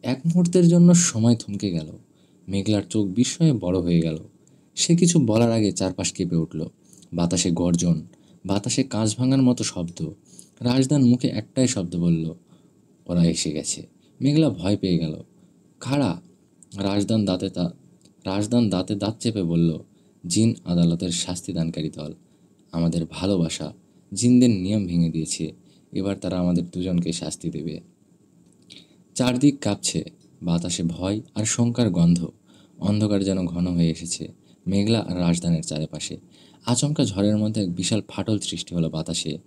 এক মুহূর্তের জন্য সময় থমকে গেল। মেঘলার চোখ বিস্ময়ে বড় হয়ে গেল। সে কিছু বলার আগে চারপাশ কেঁপে উঠল। বাতাসে গর্জন, বাতাসে কাঁচ ভাঙার মতো শব্দ। রাজদান মুখে একটাই শব্দ বলল, ওরা এসে গেছে। মেঘলা ভয় পেয়ে গেল। খাড়া। রাজদান দাঁতে তা রাজদান দাঁতে দাঁত চেপে বলল, জিন আদালতের শাস্তিদানকারী দল। আমাদের ভালোবাসা জিনদের নিয়ম ভেঙে দিয়েছে। এবার তারা আমাদের দুজনকে শাস্তি দেবে। চারদিক কাঁপছে, বাতাসে ভয় আর শঙ্কার গন্ধ। অন্ধকার যেন ঘন হয়ে এসেছে মেঘলা আর রাজধানীর চারপাশে। আচমকা ঝড়ের মধ্যে এক বিশাল ফাটল সৃষ্টি হলো বাতাসে,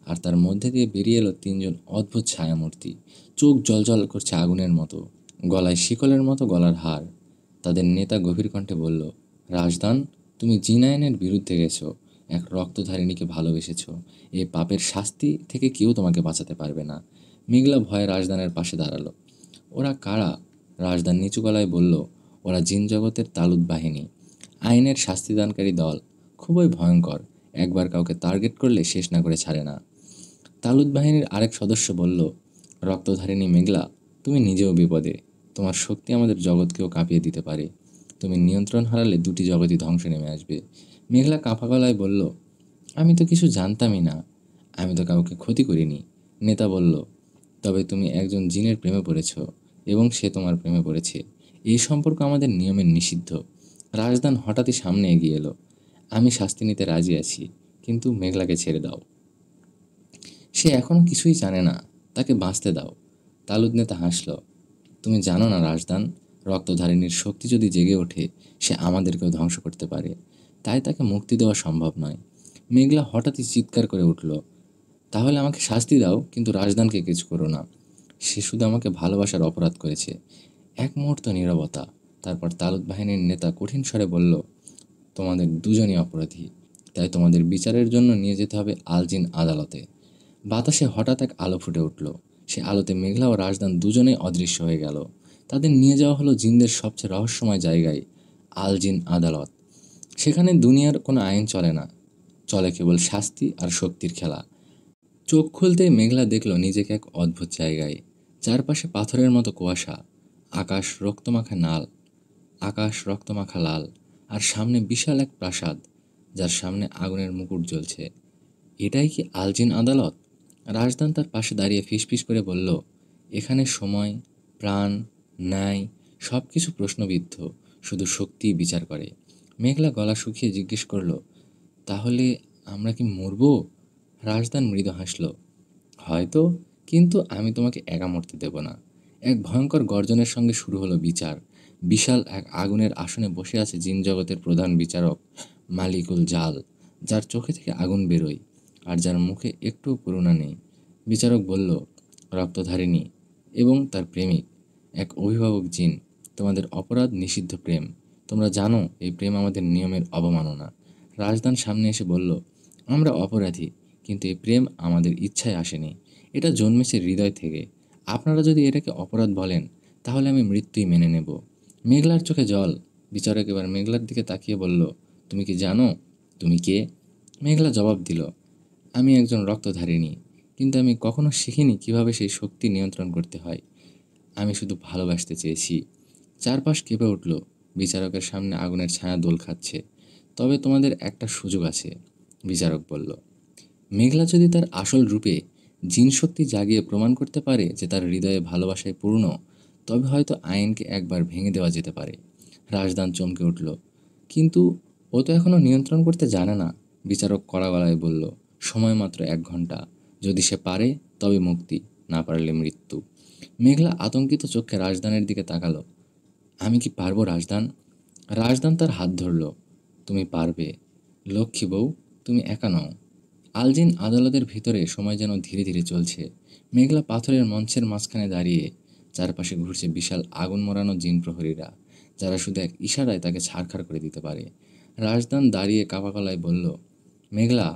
আর তার মধ্যে দিয়ে বেরিয়ে এলো তিনজন অদ্ভুত ছায়ামূর্তি। চোখ জ্বলজ্বল করছে আগুনের মতো, গলায় শিকলের মতো গলার হার। তাদের নেতা গভীর কণ্ঠে বলল, রাজদান, তুমি জিন আইনের বিরুদ্ধে গেছো, এক রক্তধারিণীকে ভালোবেসেছ। এই পাপের শাস্তি থেকে কেউ তোমাকে বাঁচাতে পারবে না। মেঘলা ভয়ে রাজদানের পাশে দাঁড়ালো। ওরা কারা? রাজদান নিচু গলায় বলল, ওরা জিন জগতের তালুত বাহিনী, আইনের শাস্তিদানকারী দল। খুবই ভয়ঙ্কর। একবার কাউকে টার্গেট করলে শেষ না করে ছাড়ে না। তালুত বাহিনীর আরেক সদস্য বলল, রক্তধারিণী মেঘলা, তুমি নিজেও বিপদে। তোমার শক্তি আমাদের জগৎকেও কাঁপিয়ে দিতে পারে। তুমি নিয়ন্ত্রণ হারালে দুটি জগৎই ধ্বংসে নেমে আসবে। মেঘলা কাঁপা গলায় বলল, আমি তো কিছু জানতামই না। আমি তো কাউকে ক্ষতি করিনি। নেতা বলল, তবে তুমি একজন জিনের প্রেমে পড়েছ, এবং সে তোমার প্রেমে পড়েছে। এই সম্পর্ক আমাদের নিয়মের নিষিদ্ধ। রাজদান হঠাৎই সামনে এগিয়ে এলো। আমি শাস্তি নিতে রাজি আছি, কিন্তু মেঘলাকে ছেড়ে দাও। সে এখনও কিছুই জানে না, তাকে বাঁচতে দাও। তালুদ নেতা হাসল। তুমি জানো না রাজদান, রক্তধারিণীর শক্তি যদি জেগে ওঠে, সে আমাদেরকেও ধ্বংস করতে পারে। তাই তাকে মুক্তি দেওয়া সম্ভব নয়। মেঘলা হঠাৎই চিৎকার করে উঠল, তাহলে আমাকে শাস্তি দাও, কিন্তু রাজদানকে কিছু করো না। সে শুধু আমাকে ভালোবাসার অপরাধ করেছে। এক মুহূর্ত নীরবতা। তারপর তালুত বাহিনীর নেতা কঠিন স্বরে বলল, তোমাদের দুজনই অপরাধী, তাই তোমাদের বিচারের জন্য নিয়ে যেতে হবে আলজিন আদালতে। বাতাসে হঠাৎ এক আলো ফুটে উঠল। সে আলোতে মেঘলা ও রাজদান দুজনেই অদৃশ্য হয়ে গেল। তাদের নিয়ে যাওয়া হলো জিনদের সবচেয়ে রহস্যময় জায়গায়, আলজিন আদালত। সেখানে দুনিয়ার কোনো আইন চলে না, চলে কেবল শাস্তি আর শক্তির খেলা। চোখ খুলতেই মেঘলা দেখল নিজেকে এক অদ্ভুত জায়গায়। চারপাশে পাথরের মতো কুয়াশা, আকাশ রক্তমাখা নাল, আকাশ রক্তমাখা লাল, আর সামনে বিশাল এক প্রাসাদ, যার সামনে আগুনের মুকুট জ্বলছে। এটাই কি আলজিন আদালত? রাজদান তার পাশে দাঁড়িয়ে ফিসফিস করে বলল, এখানে সময়, প্রাণ, ন্যায় সব কিছু প্রশ্নবিদ্ধ, শুধু শক্তিই বিচার করে। মেঘলা গলা শুকিয়ে জিজ্ঞেস করলো, তাহলে আমরা কি মরব? রাজদান মৃদু হাসল, হয়তো, কিন্তু আমি তোমাকে একা মরতে দেব না। এক ভয়ঙ্কর গর্জনের সঙ্গে শুরু হলো বিচার। বিশাল এক আগুনের আসনে বসে আছে জিন জগতের প্রধান বিচারক মালিকুল জাল, যার চোখে থেকে আগুন বেরোয়, আর যার মুখে একটুও করুণা নেই। বিচারক বলল, রক্তধারিণী এবং তার প্রেমিক, এক অভিভাবক জিন, তোমাদের অপরাধ নিষিদ্ধ প্রেম। তোমরা জানো এই প্রেম আমাদের নিয়মের অবমাননা। রাজদান সামনে এসে বলল, আমরা অপরাধী, কিন্তু এই প্রেম আমাদের ইচ্ছায় আসেনি। এটা জন্মেছে হৃদয় থেকে। আপনারা যদি এটাকে অপরাধ বলেন তাহলে আমি মৃত্যুই মেনে নেব। মেঘলার চোখে জল। বিচারক এবার মেঘলার দিকে তাকিয়ে বলল, তুমি কি জানো তুমি কে? মেঘলা জবাব দিল, আমি একজন রক্তধারিণী, কিন্তু আমি কখনো শিখিনি কিভাবে সেই শক্তি নিয়ন্ত্রণ করতে হয়। আমি শুধু ভালোবাসতে চেয়েছি। চারপাশ কেঁপে উঠল। বিচারকের সামনে আগুনের ছায়া দোল খাচ্ছে। তবে তোমাদের একটা সুযোগ আছে, বিচারক বলল। মেঘলা যদি তার আসল রূপে জিন শক্তি জাগিয়ে প্রমাণ করতে পারে যে তার হৃদয়ে ভালোবাসায় পূর্ণ, তবে হয়তো আইনকে একবার ভেঙে দেওয়া যেতে পারে। রাজদান চমকে উঠল। কিন্তু ও তো এখনও নিয়ন্ত্রণ করতে জানে না। বিচারক কড়া গলায় বলল, সময় মাত্র 1 ঘন্টা। যদি সে পারে তবে মুক্তি, না পারলে মৃত্যু। মেঘলা আতঙ্কিত চোখে রাজদানের দিকে তাকালো। আমি কি পারবো রাজদান? রাজদান তার হাত ধরল। তুমি পারবে লক্ষ্মী বউ, তুমি একা নও। আলজিন আদালতের ভিতরে সময় যেন ধীরে ধীরে চলছে। মেঘলা পাথরের মঞ্চের মাঝখানে দাঁড়িয়ে। চারপাশে ঘুরছে বিশাল আগুন মরানো জিন প্রহরীরা, যারা শুধু এক ইশারায় তাকে ছাড়খাড় করে দিতে পারে। রাজদান দাঁড়িয়ে কাপা গলায় বলল, মেঘলা,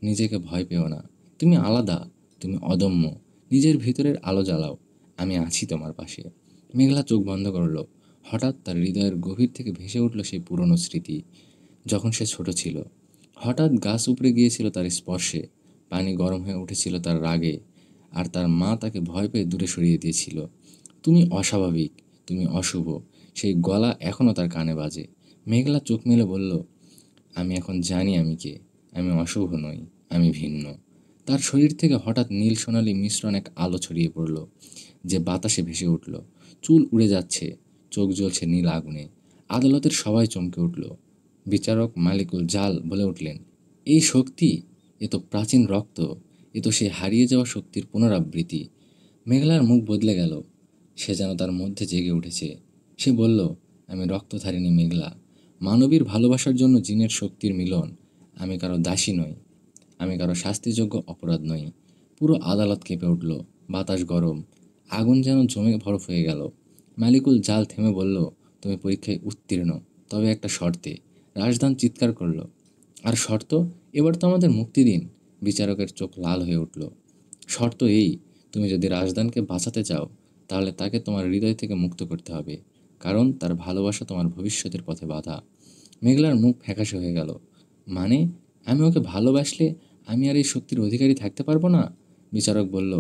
নিজেকে ভয় পেও না। তুমি আলাদা, তুমি অদম্য। নিজের ভিতরের আলো জ্বালাও, আমি আছি তোমার পাশে। মেঘলা চোখ বন্ধ করল। হঠাৎ তার হৃদয়ের গভীর থেকে ভেসে উঠল সেই পুরনো স্মৃতি, যখন সে ছোট ছিল। হঠাৎ গাছ উপড়ে গিয়েছিল তার স্পর্শে, পানি গরম হয়ে উঠেছিল তার রাগে, আর তার মা তাকে ভয় পেয়ে দূরে সরিয়ে দিয়েছিল। তুমি অস্বাভাবিক, তুমি অশুভ, সেই গলা এখনও তার কানে বাজে। মেঘলা চোখ মেলে বলল, আমি এখন জানি আমি কে। আমি অশুভ নই, আমি ভিন্ন। তার শরীর থেকে হঠাৎ নীল সোনালি মিশ্রণ এক আলো ছড়িয়ে পড়ল, যে বাতাসে ভেসে উঠল। চুল উড়ে যাচ্ছে, চোখ জ্বলছে নীল আগুনে। আদালতের সবাই চমকে উঠল। বিচারক মালিকুল জাল বলে উঠলেন, এই শক্তি, এ তো প্রাচীন রক্ত, এ তো সে হারিয়ে যাওয়া শক্তির পুনরাবৃত্তি। মেঘলার মুখ বদলে গেল। সে যেন তার মধ্যে জেগে উঠেছে। সে বলল, আমি রক্তধারিণী মেঘলা, মানবীর ভালোবাসার জন্য জিনের শক্তির মিলন। আমি কারো দাসী নই, আমি কারো শাস্তিযোগ্য অপরাধ নই। পুরো আদালত কেঁপে উঠল। বাতাস গরম, আগুন যেন জমে বরফ হয়ে গেল। মালিকুল জাল থেমে বলল, তুমি পরীক্ষায় উত্তীর্ণ, তবে একটা শর্তে। রাজদান চিৎকার করল, আর শর্ত? এবার তো আমাদের মুক্তি দিন। বিচারকের চোখ লাল হয়ে উঠল। শর্ত এই, তুমি যদি রাজদানকে বাঁচাতে চাও তাহলে তাকে তোমার হৃদয় থেকে মুক্ত করতে হবে, কারণ তার ভালোবাসা তোমার ভবিষ্যতের পথে বাধা। মেঘলার মুখ ফ্যাকাশে হয়ে গেল। মানে, আমি ওকে ভালোবাসলে আমি আর এই শক্তির অধিকারী থাকতে পারবো না? বিচারক বলল,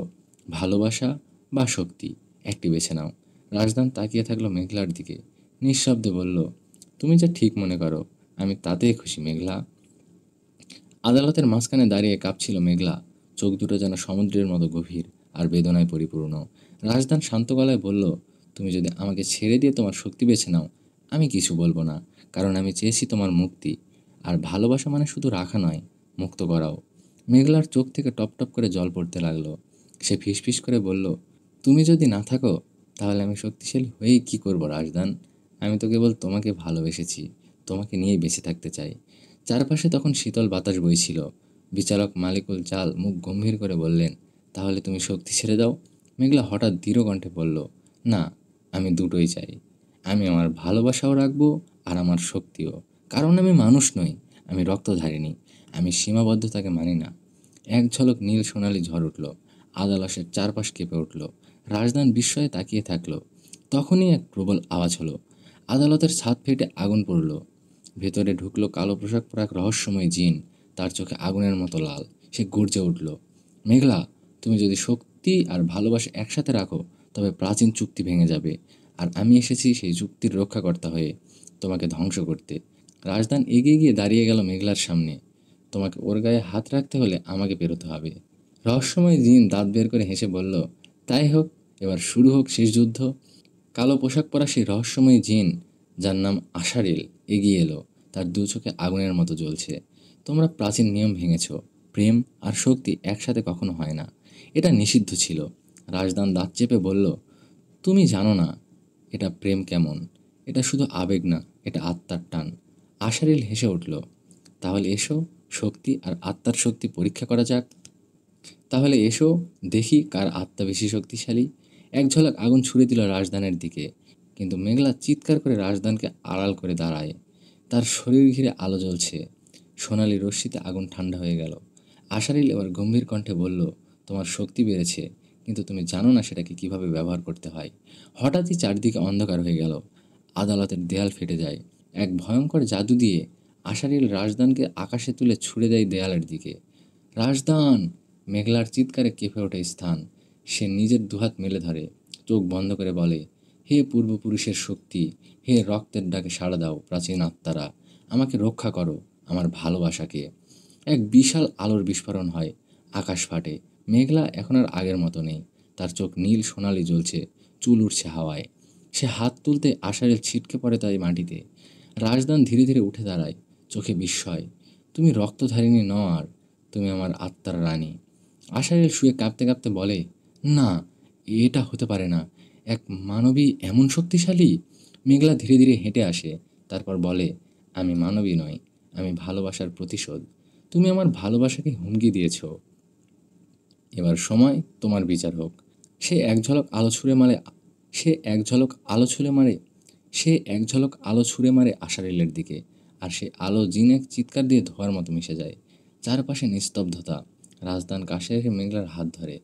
ভালোবাসা বা শক্তি, একটি বেছে নাও। রাজদান তাকিয়ে থাকলো মেঘলার দিকে, নিঃশব্দে বলল, তুমি যা ঠিক মনে করো, আমি তাতেই খুশি মেঘলা। আদালতের মাঝখানে দাঁড়িয়ে কাঁপছিল মেঘলা। চোখ দুটো যেন সমুদ্রের মতো গভীর আর বেদনায় পরিপূর্ণ। রাজদান শান্ত গলায় বলল, তুমি যদি আমাকে ছেড়ে দিয়ে তোমার শক্তি বেছে নাও, আমি কিছু বলবো না, কারণ আমি চেয়েছি তোমার মুক্তি। আর ভালোবাসা মানে শুধু রাখা নয়, মুক্ত করাও। মেঘলার চোখ থেকে টপ টপ করে জল পড়তে লাগলো। সে ফিসফিস করে বলল, তুমি যদি না থাকো তাহলে আমি শক্তিশালী হয়েই কী করবো রাজদান? আমি তো কেবল তোমাকে ভালোবেসেছি, তোমাকে নিয়েই বেঁচে থাকতে চাই। চারপাশে তখন শীতল বাতাস বইছিল। বিচারক মালিকুল জাল মুখ গম্ভীর করে বললেন, তাহলে তুমি শক্তি ছেড়ে দাও। মেঘলা হঠাৎ দৃঢ় কণ্ঠে বলল, না, আমি দুটোই চাই। আমি আমার ভালোবাসাও রাখবো আর আমার শক্তিও, কারণ আমি মানুষ নই, আমি রক্তধারিণী, আমি সীমাবদ্ধতাকে মানি না। এক ঝলক নীল সোনালি ঝড় উঠল। আদালতের চারপাশ কেঁপে উঠল। রাজদান বিস্ময়ে তাকিয়ে থাকলো। তখনই এক প্রবল আওয়াজ হলো। আদালতের ছাদ ফেটে আগুন পড়ল। ভেতরে ঢুকলো কালো পোশাক পরা এক রহস্যময় জিন। তার চোখে আগুনের মতো লাল। সে গর্জে উঠল, মেঘলা, তুমি যদি শক্তি আর ভালোবাসা একসাথে রাখো তবে প্রাচীন চুক্তি ভেঙে যাবে, আর আমি এসেছি সেই চুক্তির রক্ষাকর্তা হয়ে তোমাকে ধ্বংস করতে। রাজদান এগিয়ে গিয়ে দাঁড়িয়ে গেল মেঘলার সামনে। তোমাকে ওর গায়ে হাত রাখতে হলে আমাকে পেরোতে হবে। রহস্যময় জিন দাঁত বের করে হেসে বলল, তাই হোক, এবার শুরু হোক শেষ যুদ্ধ। কালো পোশাক পরা সেই রহস্যময় জিন, যার নাম আশারিল, এগিয়ে এলো। তার দু চোখে আগুনের মতো জ্বলছে। তোমরা প্রাচীন নিয়ম ভেঙেছ। প্রেম আর শক্তি একসাথে কখনো হয় না, এটা নিষিদ্ধ ছিল। রাজদান দাঁত চেপে বলল, তুমি জানো না এটা প্রেম কেমন। এটা শুধু আবেগ না, এটা আত্মার টান। আশারিল হেসে উঠল, তাহলে এসো, শক্তি আর আত্মার শক্তি পরীক্ষা করা যাক। তাহলে এসো, দেখি কার আত্মা বেশি শক্তিশালী। এক ঝলক আগুন ছুড়ে দিল রাজদানের দিকে, কিন্তু মেঘলা চিৎকার করে রাজদানকে আড়াল করে দাঁড়ায়। তার শরীর ঘিরে আলো জ্বলছে। সোনালি রশ্মিতে আগুন ঠান্ডা হয়ে গেল। আশারিল এবার গম্ভীর কণ্ঠে বলল, তোমার শক্তি বেড়েছে, কিন্তু তুমি জানো না সেটাকে কিভাবে ব্যবহার করতে হয়। হঠাৎই চারদিকে অন্ধকার হয়ে গেল। আদালতের দেয়াল ফেটে যায়। এক ভয়ঙ্কর জাদু দিয়ে আশারিল রাজদানকে আকাশে তুলে ছুড়ে দেয় দেয়ালের দিকে। রাজদান! মেঘলার চিৎকারে কেঁপে ওঠে স্থান। সে নিজের দুহাত মেলে ধরে, চোখ বন্ধ করে বলে, হে পূর্বপুরুষের শক্তি, হে রক্তের ডাকে সাড়া দাও প্রাচীন আত্মারা, আমাকে রক্ষা করো, আমার ভালোবাসাকে। এক বিশাল আলোর বিস্ফোরণ হয়। আকাশ ফাটে। মেঘলা এখন আর আগের মতো নেই। তার চোখ নীল সোনালি জ্বলছে, চুল উঠছে হাওয়ায়। সে হাত তুলতে আশারেল ছিটকে পড়ে তাই মাটিতে। রাজদান ধীরে ধীরে উঠে দাঁড়ায়, চোখে বিস্ময়। তুমি রক্তধারিণী নও আর, তুমি আমার আত্মার রানী। আশারেল শুয়ে কাঁপতে কাঁপতে বলে, না, এটা হতে পারে না। এক মানবী এমন শক্তিশালী? মেঘলা ধীরে ধীরে হেঁটে আসে, তারপর বলে, আমি মানবী নই, আমি ভালোবাসার প্রতিশোধ। তুমি আমার ভালোবাসাকে হুমকি দিয়েছ, এবার সময় তোমার বিচার হোক। সে এক ঝলক আলো ছুঁড়ে মারে সে এক ঝলক আলো ছুঁড়ে মারে সে এক ঝলক আলো ছুঁড়ে মারে আশারিলের দিকে, আর সে আলো জিন এক চিৎকার দিয়ে ধোঁয়ার মতো মিশে যায়। চারপাশে নিস্তব্ধতা। রাজদান কাছে রেখে মেঘলার হাত ধরে।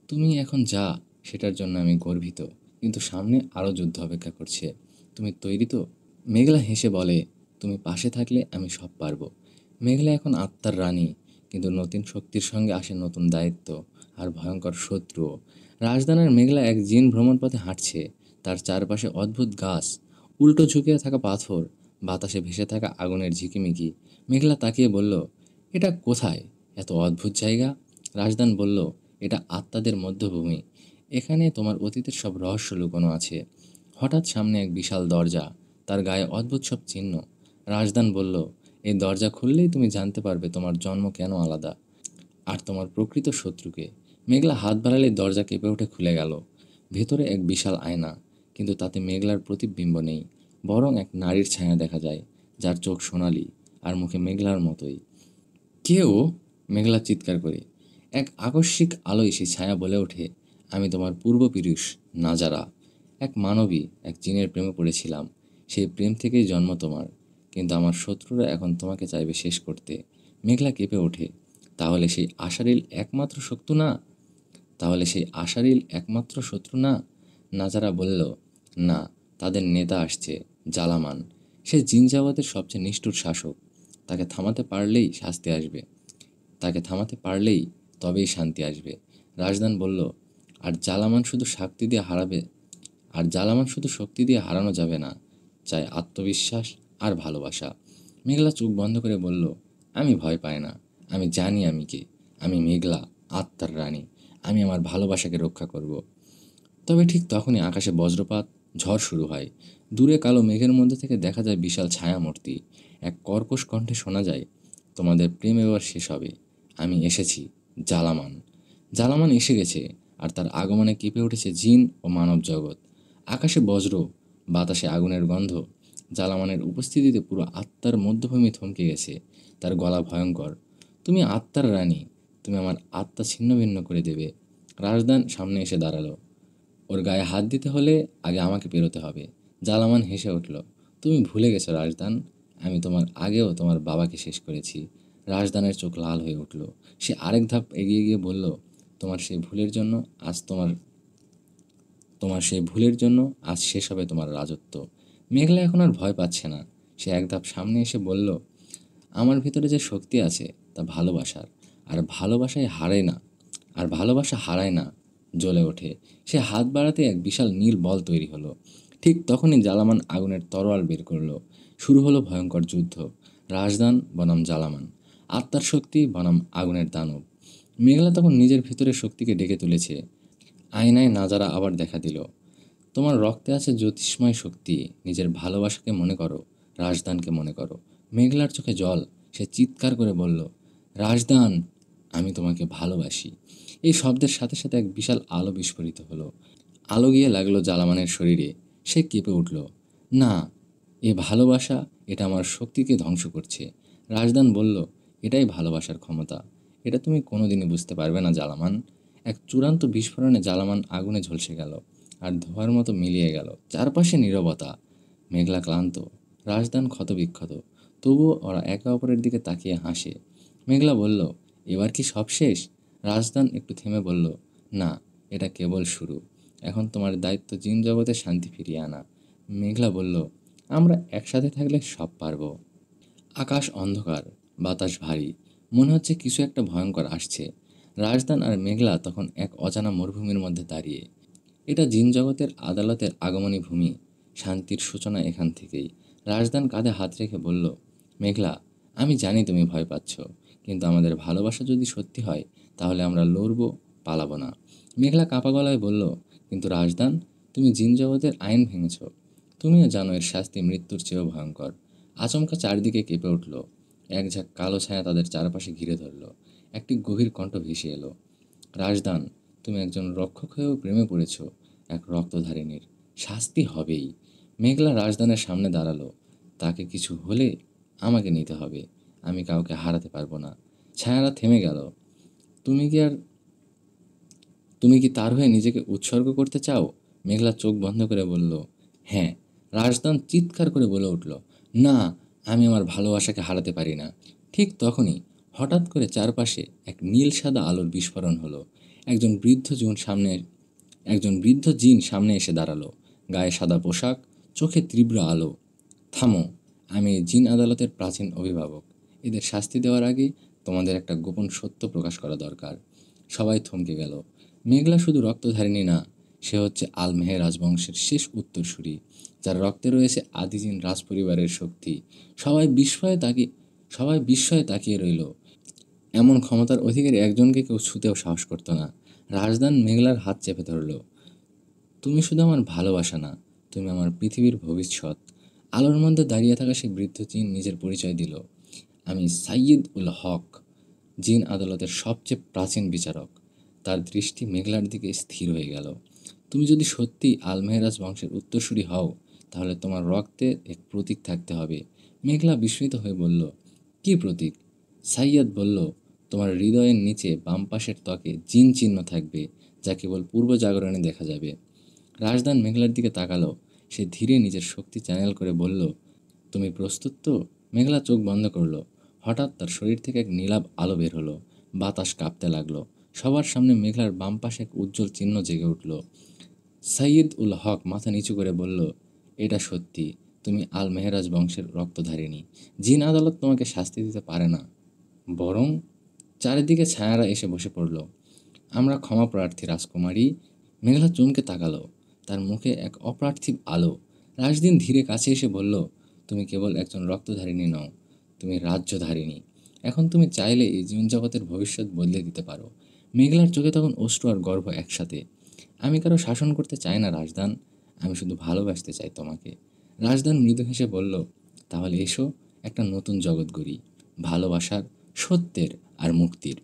তুমি এখন যা, সেটার জন্য আমি গর্বিত, কিন্তু সামনে আরও যুদ্ধ অপেক্ষা করছে। তুমি তৈরি তো? মেঘলা হেসে বলে, তুমি পাশে থাকলে আমি সব পারবো। মেঘলা এখন আত্মার রানী, কিন্তু নতুন শক্তির সঙ্গে আসে নতুন দায়িত্ব আর ভয়ঙ্কর শত্রুও। রাজধানীর মেঘলা এক জিন ভ্রমণপথে হাঁটছে। তার চারপাশে অদ্ভুত গাছ, উল্টো ঝুঁকে থাকা পাথর, বাতাসে ভেসে থাকা আগুনের ঝিকিমিকি। মেঘলা তাকিয়ে বলল, এটা কোথায়? এত অদ্ভুত জায়গা। রাজদান বলল, এটা আত্মাদের মধ্যভূমি। এখানে তোমার অতীতের সব রহস্য লুকোনো আছে। হঠাৎ সামনে এক বিশাল দরজা, তার গায়ে অদ্ভুত সব চিহ্ন। রাজদান বলল, এই দরজা খুললেই তুমি জানতে পারবে তোমার জন্ম কেন আলাদা, আর তোমার প্রকৃত শত্রুকে। মেঘলা হাত বাড়ালে দরজা কেঁপে উঠে খুলে গেল। ভেতরে এক বিশাল আয়না, কিন্তু তাতে মেঘলার প্রতিবিম্ব নেই, বরং এক নারীর ছায়া দেখা যায়, যার চোখ সোনালি আর মুখে মেঘলার মতোই। কেউ? মেঘলা চিৎকার করে। এক আকস্মিক আলোয় সেই ছায়া বলে ওঠে, আমি তোমার পূর্বপুরুষ নাজারা। এক মানবী, এক জিনের প্রেমে পড়েছিলাম। সেই প্রেম থেকেই জন্ম তোমার, কিন্তু আমার শত্রুরা এখন তোমাকে চাইবে শেষ করতে। মেঘলা কেঁপে ওঠে, তাহলে সেই আশারিল একমাত্র শত্রু না? তাহলে সেই আশারিল একমাত্র শত্রু না? নাজারা বলল, না, তাদের নেতা আসছে, জালামান। সে জিন জগতের সবচেয়ে নিষ্ঠুর শাসক। তাকে থামাতে পারলেই শাস্তি আসবে, তাকে থামাতে পারলেই তবেই শান্তি আসবে। রাজদান বলল, আর জালামান শুধু শক্তি দিয়ে হারাবে আর জালামান শুধু শক্তি দিয়ে হারানো যাবে না, চাই আত্মবিশ্বাস আর ভালোবাসা। মেঘলা চোখ বন্ধ করে বলল, আমি ভয় পাই না, আমি জানি আমি কে। আমি মেঘলা, আত্মার রানী। আমি আমার ভালোবাসাকে রক্ষা করব। তবে ঠিক তখনই আকাশে বজ্রপাত, ঝড় শুরু হয়। দূরে কালো মেঘের মধ্যে থেকে দেখা যায় বিশাল ছায়ামূর্তি। এক কর্কশ কণ্ঠে শোনা যায়, তোমাদের প্রেম এবার শেষ হবে, আমি এসেছি, জালামান। জালামান এসে গেছে, আর তার আগমনে কেঁপে উঠেছে জিন ও মানব জগৎ। আকাশে বজ্র, বাতাসে আগুনের গন্ধ। জালামানের উপস্থিতিতে পুরো আত্মার মধ্যভূমি থমকে গেছে। তার গলা ভয়ঙ্কর, তুমি আত্মার রানী, তুমি আমার আত্মা ছিন্ন ভিন্ন করে দেবে। রাজদান সামনে এসে দাঁড়ালো। ওর গায়ে হাত দিতে হলে আগে আমাকে পেরোতে হবে। জালামান হেসে উঠল, তুমি ভুলে গেছো রাজদান, আমি তোমার আগেও তোমার বাবাকে শেষ করেছি। রাজদানের চোখ লাল হয়ে উঠল। সে আরেক ধাপ এগিয়ে গিয়ে বলল, তোমার সেই ভুলের জন্য আজ তোমার তোমার সেই ভুলের জন্য আজ শেষ হবে তোমার রাজত্ব। মেঘলা এখন আর ভয় পাচ্ছে না। সে এক ধাপ সামনে এসে বলল, আমার ভিতরে যে শক্তি আছে তা ভালোবাসার, আর ভালোবাসায় হারায় না আর ভালোবাসা হারায় না। জ্বলে ওঠে। সে হাত বাড়াতে এক বিশাল নীল বল তৈরি হলো। ঠিক তখনই জালামান আগুনের তরোয়াল বের করলো। শুরু হলো ভয়ঙ্কর যুদ্ধ। রাজদান বনাম জালামান, আত্মার শক্তি বনাম আগুনের দানব। মেঘলা তখন নিজের ভিতরে শক্তিকে ডেকে তুলেছে। আয়নায় নাজারা আবার দেখা দিল, তোমার রক্তে আছে জ্যোতিষ্ময় শক্তি, নিজের ভালোবাসাকে মনে করো, রাজদানকে মনে করো। মেঘলার চোখে জল। সে চিৎকার করে বলল, রাজদান, আমি তোমাকে ভালোবাসি। এই শব্দের সাথে সাথে এক বিশাল আলো বিস্ফোরিত হলো। আলো গিয়ে লাগলো জালামানের শরীরে। সে কেঁপে উঠল, না, এ ভালোবাসা, এটা আমার শক্তিকে ধ্বংস করছে। রাজদান বলল, এটাই ভালোবাসার ক্ষমতা, এটা তুমি কোনোদিনই বুঝতে পারবে না জালামান। এক চূড়ান্ত বিস্ফোরণে জালামান আগুনে ঝলসে গেল, আর ধোঁয়ার মতো মিলিয়ে গেল। চারপাশে নীরবতা। মেঘলা ক্লান্ত, রাজদান ক্ষতবিক্ষত, তবুও ওরা একে অপরের দিকে তাকিয়ে হাসে। মেঘলা বলল, এবার কি সব শেষ? রাজদান একটু থেমে বলল, না, এটা কেবল শুরু। এখন তোমার দায়িত্ব জিন জগতে শান্তি ফিরিয়ে আনা। মেঘলা বলল, আমরা একসাথে থাকলে সব পারবো। আকাশ অন্ধকার, বাতাস ভারী, মনে হচ্ছে কিছু একটা ভয়ঙ্কর আসছে। রাজদান আর মেঘলা তখন এক অজানা মরুভূমির মধ্যে দাঁড়িয়ে। এটা জিন জগতের আদালতের আগমনী ভূমি। শান্তির সূচনা এখান থেকেই। রাজদান কাঁধে হাত রেখে বলল, মেঘলা, আমি জানি তুমি ভয় পাচ্ছ, কিন্তু আমাদের ভালোবাসা যদি সত্যি হয় তাহলে আমরা লড়বো, পালাবো না। মেঘলা কাঁপা গলায় বলল, কিন্তু রাজদান, তুমি জিন জগতের আইন ভেঙেছ। তুমিও জানো এর শাস্তি মৃত্যুর চেয়েও ভয়ঙ্কর। আচমকা চারদিকে কেঁপে উঠল। এক ঝাঁক কালো ছায়া তাদের চারপাশে ঘিরে ধরল। একটি গভীর কণ্ঠ ভেসে এলো, রাজদান, তুমি একজন রক্ষক হয়েও প্রেমে পড়েছ এক রক্তধারিণীর। শাস্তি হবেই। মেঘলা রাজদানের সামনে দাঁড়ালো। তাকে কিছু হলে আমাকে নিতে হবে। আমি কাউকে হারাতে পারবো না। ছায়ারা থেমে গেল। তুমি কি আর তুমি কি তার হয়ে নিজেকে উৎসর্গ করতে চাও? মেঘলা চোখ বন্ধ করে বলল, হ্যাঁ। রাজদান চিৎকার করে বলে উঠল, না, আমি আমার ভালোবাসাকে হারাতে পারি না। ঠিক তখনই হঠাৎ করে চারপাশে এক নীল সাদা আলোর বিস্ফোরণ হলো। একজন বৃদ্ধ জন সামনে একজন বৃদ্ধ জিন সামনে এসে দাঁড়ালো। গায়ে সাদা পোশাক, চোখে তীব্র আলো। থামো, আমি এই জিন আদালতের প্রাচীন অভিভাবক। এদের শাস্তি দেওয়ার আগে তোমাদের একটা গোপন সত্য প্রকাশ করা দরকার। সবাই থমকে গেল। মেঘলা শুধু রক্তধারিণী না, সে হচ্ছে আলমেহের রাজবংশের শেষ উত্তরসূরি, যার রক্তে রয়েছে আদিজিন রাজপরিবারের শক্তি। সবাই বিস্ময়ে তাকিয়ে রইল। এমন ক্ষমতার অধিকারী একজনকে কেউ ছুঁতেও সাহস করতো না। রাজদান মেঘলার হাত চেপে ধরল। তুমি শুধু আমার ভালোবাসা না, তুমি আমার পৃথিবীর ভবিষ্যৎ। আলোর মধ্যে দাঁড়িয়ে থাকা সেই বৃদ্ধ জিন নিজের পরিচয় দিল, আমি সাইয়্যিদ উল হক, জিন আদালতের সবচেয়ে প্রাচীন বিচারক। তার দৃষ্টি মেঘলার দিকে স্থির হয়ে গেল। তুমি যদি সত্যি আলমেহরাজ বংশের উত্তরসূরি হও, তাহলে তোমার রক্তে এক প্রতীক থাকতে হবে। মেঘলা বিস্মিত হয়ে বলল, কী প্রতীক? সাইয়্যদ বলল, তোমার হৃদয়ের নিচে বাম পাশের ত্বকে জিন চিহ্ন থাকবে, যা কেবল পূর্ব জাগরণে দেখা যাবে। রাজদান মেঘলার দিকে তাকালো। সে ধীরে নিজের শক্তি চ্যানেল করে বলল, তুমি প্রস্তুত তো? মেঘলা চোখ বন্ধ করলো। হঠাৎ তার শরীর থেকে এক নীলাভ আলো বের হলো। বাতাস কাঁপতে লাগলো। সবার সামনে মেঘলার বাম পাশে এক উজ্জ্বল চিহ্ন জেগে উঠল। সাইয়্যিদ উল হক মাথা নিচু করে বলল, এটা সত্যি, তুমি আল মেহরাজ বংশের রক্তধারিণী। জিন আদালত তোমাকে শাস্তি দিতে পারে না, বরং চারিদিকে ছায়ারা এসে বসে পড়ল। আমরা ক্ষমা প্রার্থী রাজকুমারী। মেঘলা চমকে তাকালো। তার মুখে এক অপার্থিব আলো। রাজদিন ধীরে কাছে এসে বলল, তুমি কেবল একজন রক্তধারিণী নও, তুমি রাজ্যধারিণী। এখন তুমি চাইলে এই জীবন জগতের ভবিষ্যৎ বদলে দিতে পারো। মেঘলার চোখে তখন অশ্রু আর গর্ব একসাথে। আমি কারো শাসন করতে চাই না রাজদান, আমি শুধু ভালোবাসতে চাই তোমাকে। রাজদান মৃদু হেসে বলল, তাহলে এসো, একটা নতুন জগৎ গড়ি, ভালোবাসার, সত্যের আর মুক্তির।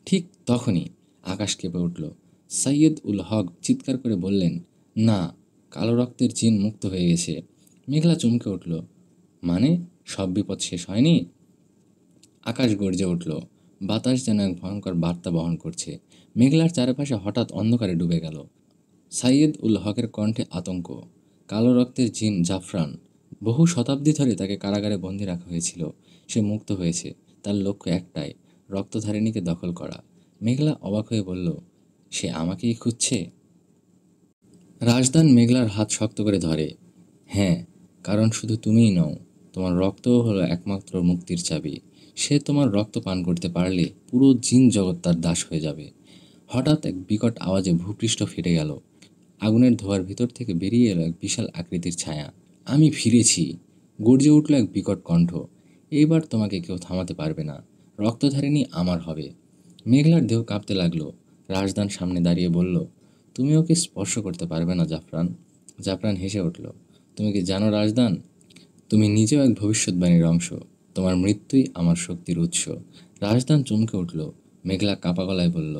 ঠিক তখনই আকাশ কেঁপে উঠল। সৈয়দ উল হক চিৎকার করে বললেন, না, কালো রক্তের জিন মুক্ত হয়ে গেছে। মেঘলা চমকে উঠল, মানে সব বিপদ শেষ হয়নি? আকাশ গর্জে উঠল। বাতাস যেন এক ভয়ঙ্কর বার্তা বহন করছে। মেঘলার চারপাশে হঠাৎ অন্ধকারে ডুবে গেল। সাইয়্যিদ উল হকের কণ্ঠে আতঙ্ক। কালো রক্তের জিন জাফরান, বহু শতাব্দী ধরে তাকে কারাগারে বন্দি রাখা হয়েছিল। সে মুক্ত হয়েছে। তার লক্ষ্য একটাই, রক্তধারিণীকে দখল করা। মেঘলা অবাক হয়ে বলল, সে আমাকেই খুঁজছে? রাজদান মেঘলার হাত শক্ত করে ধরে। হ্যাঁ, কারণ শুধু তুমিই নও, তোমার রক্তও হলো একমাত্র মুক্তির চাবি। সে তোমার রক্ত পান করতে পারলে পুরো জিন জগৎ তার দাস হয়ে যাবে। হঠাৎ এক বিকট আওয়াজে ভূপৃষ্ঠ ফেটে গেল। আগুনের ধোঁয়ার ভিতর থেকে বেরিয়ে এলো এক বিশাল আকৃতির ছায়া। আমি ফিরেছি, গর্জে উঠল এক বিকট কণ্ঠ। এইবার তোমাকে কেউ থামাতে পারবে না। রক্তধারিণী আমার হবে। মেঘলার দেহ কাঁপতে লাগলো। রাজদান সামনে দাঁড়িয়ে বলল, তুমি ওকে স্পর্শ করতে পারবে না জাফরান। জাফরান হেসে উঠল, তুমি কি জানো রাজদান, তুমি নিজেও এক ভবিষ্যৎবাণীর অংশ। তোমার মৃত্যুই আমার শক্তির উৎস। রাজদান চমকে উঠল। মেঘলা কাঁপা গলায় বলল,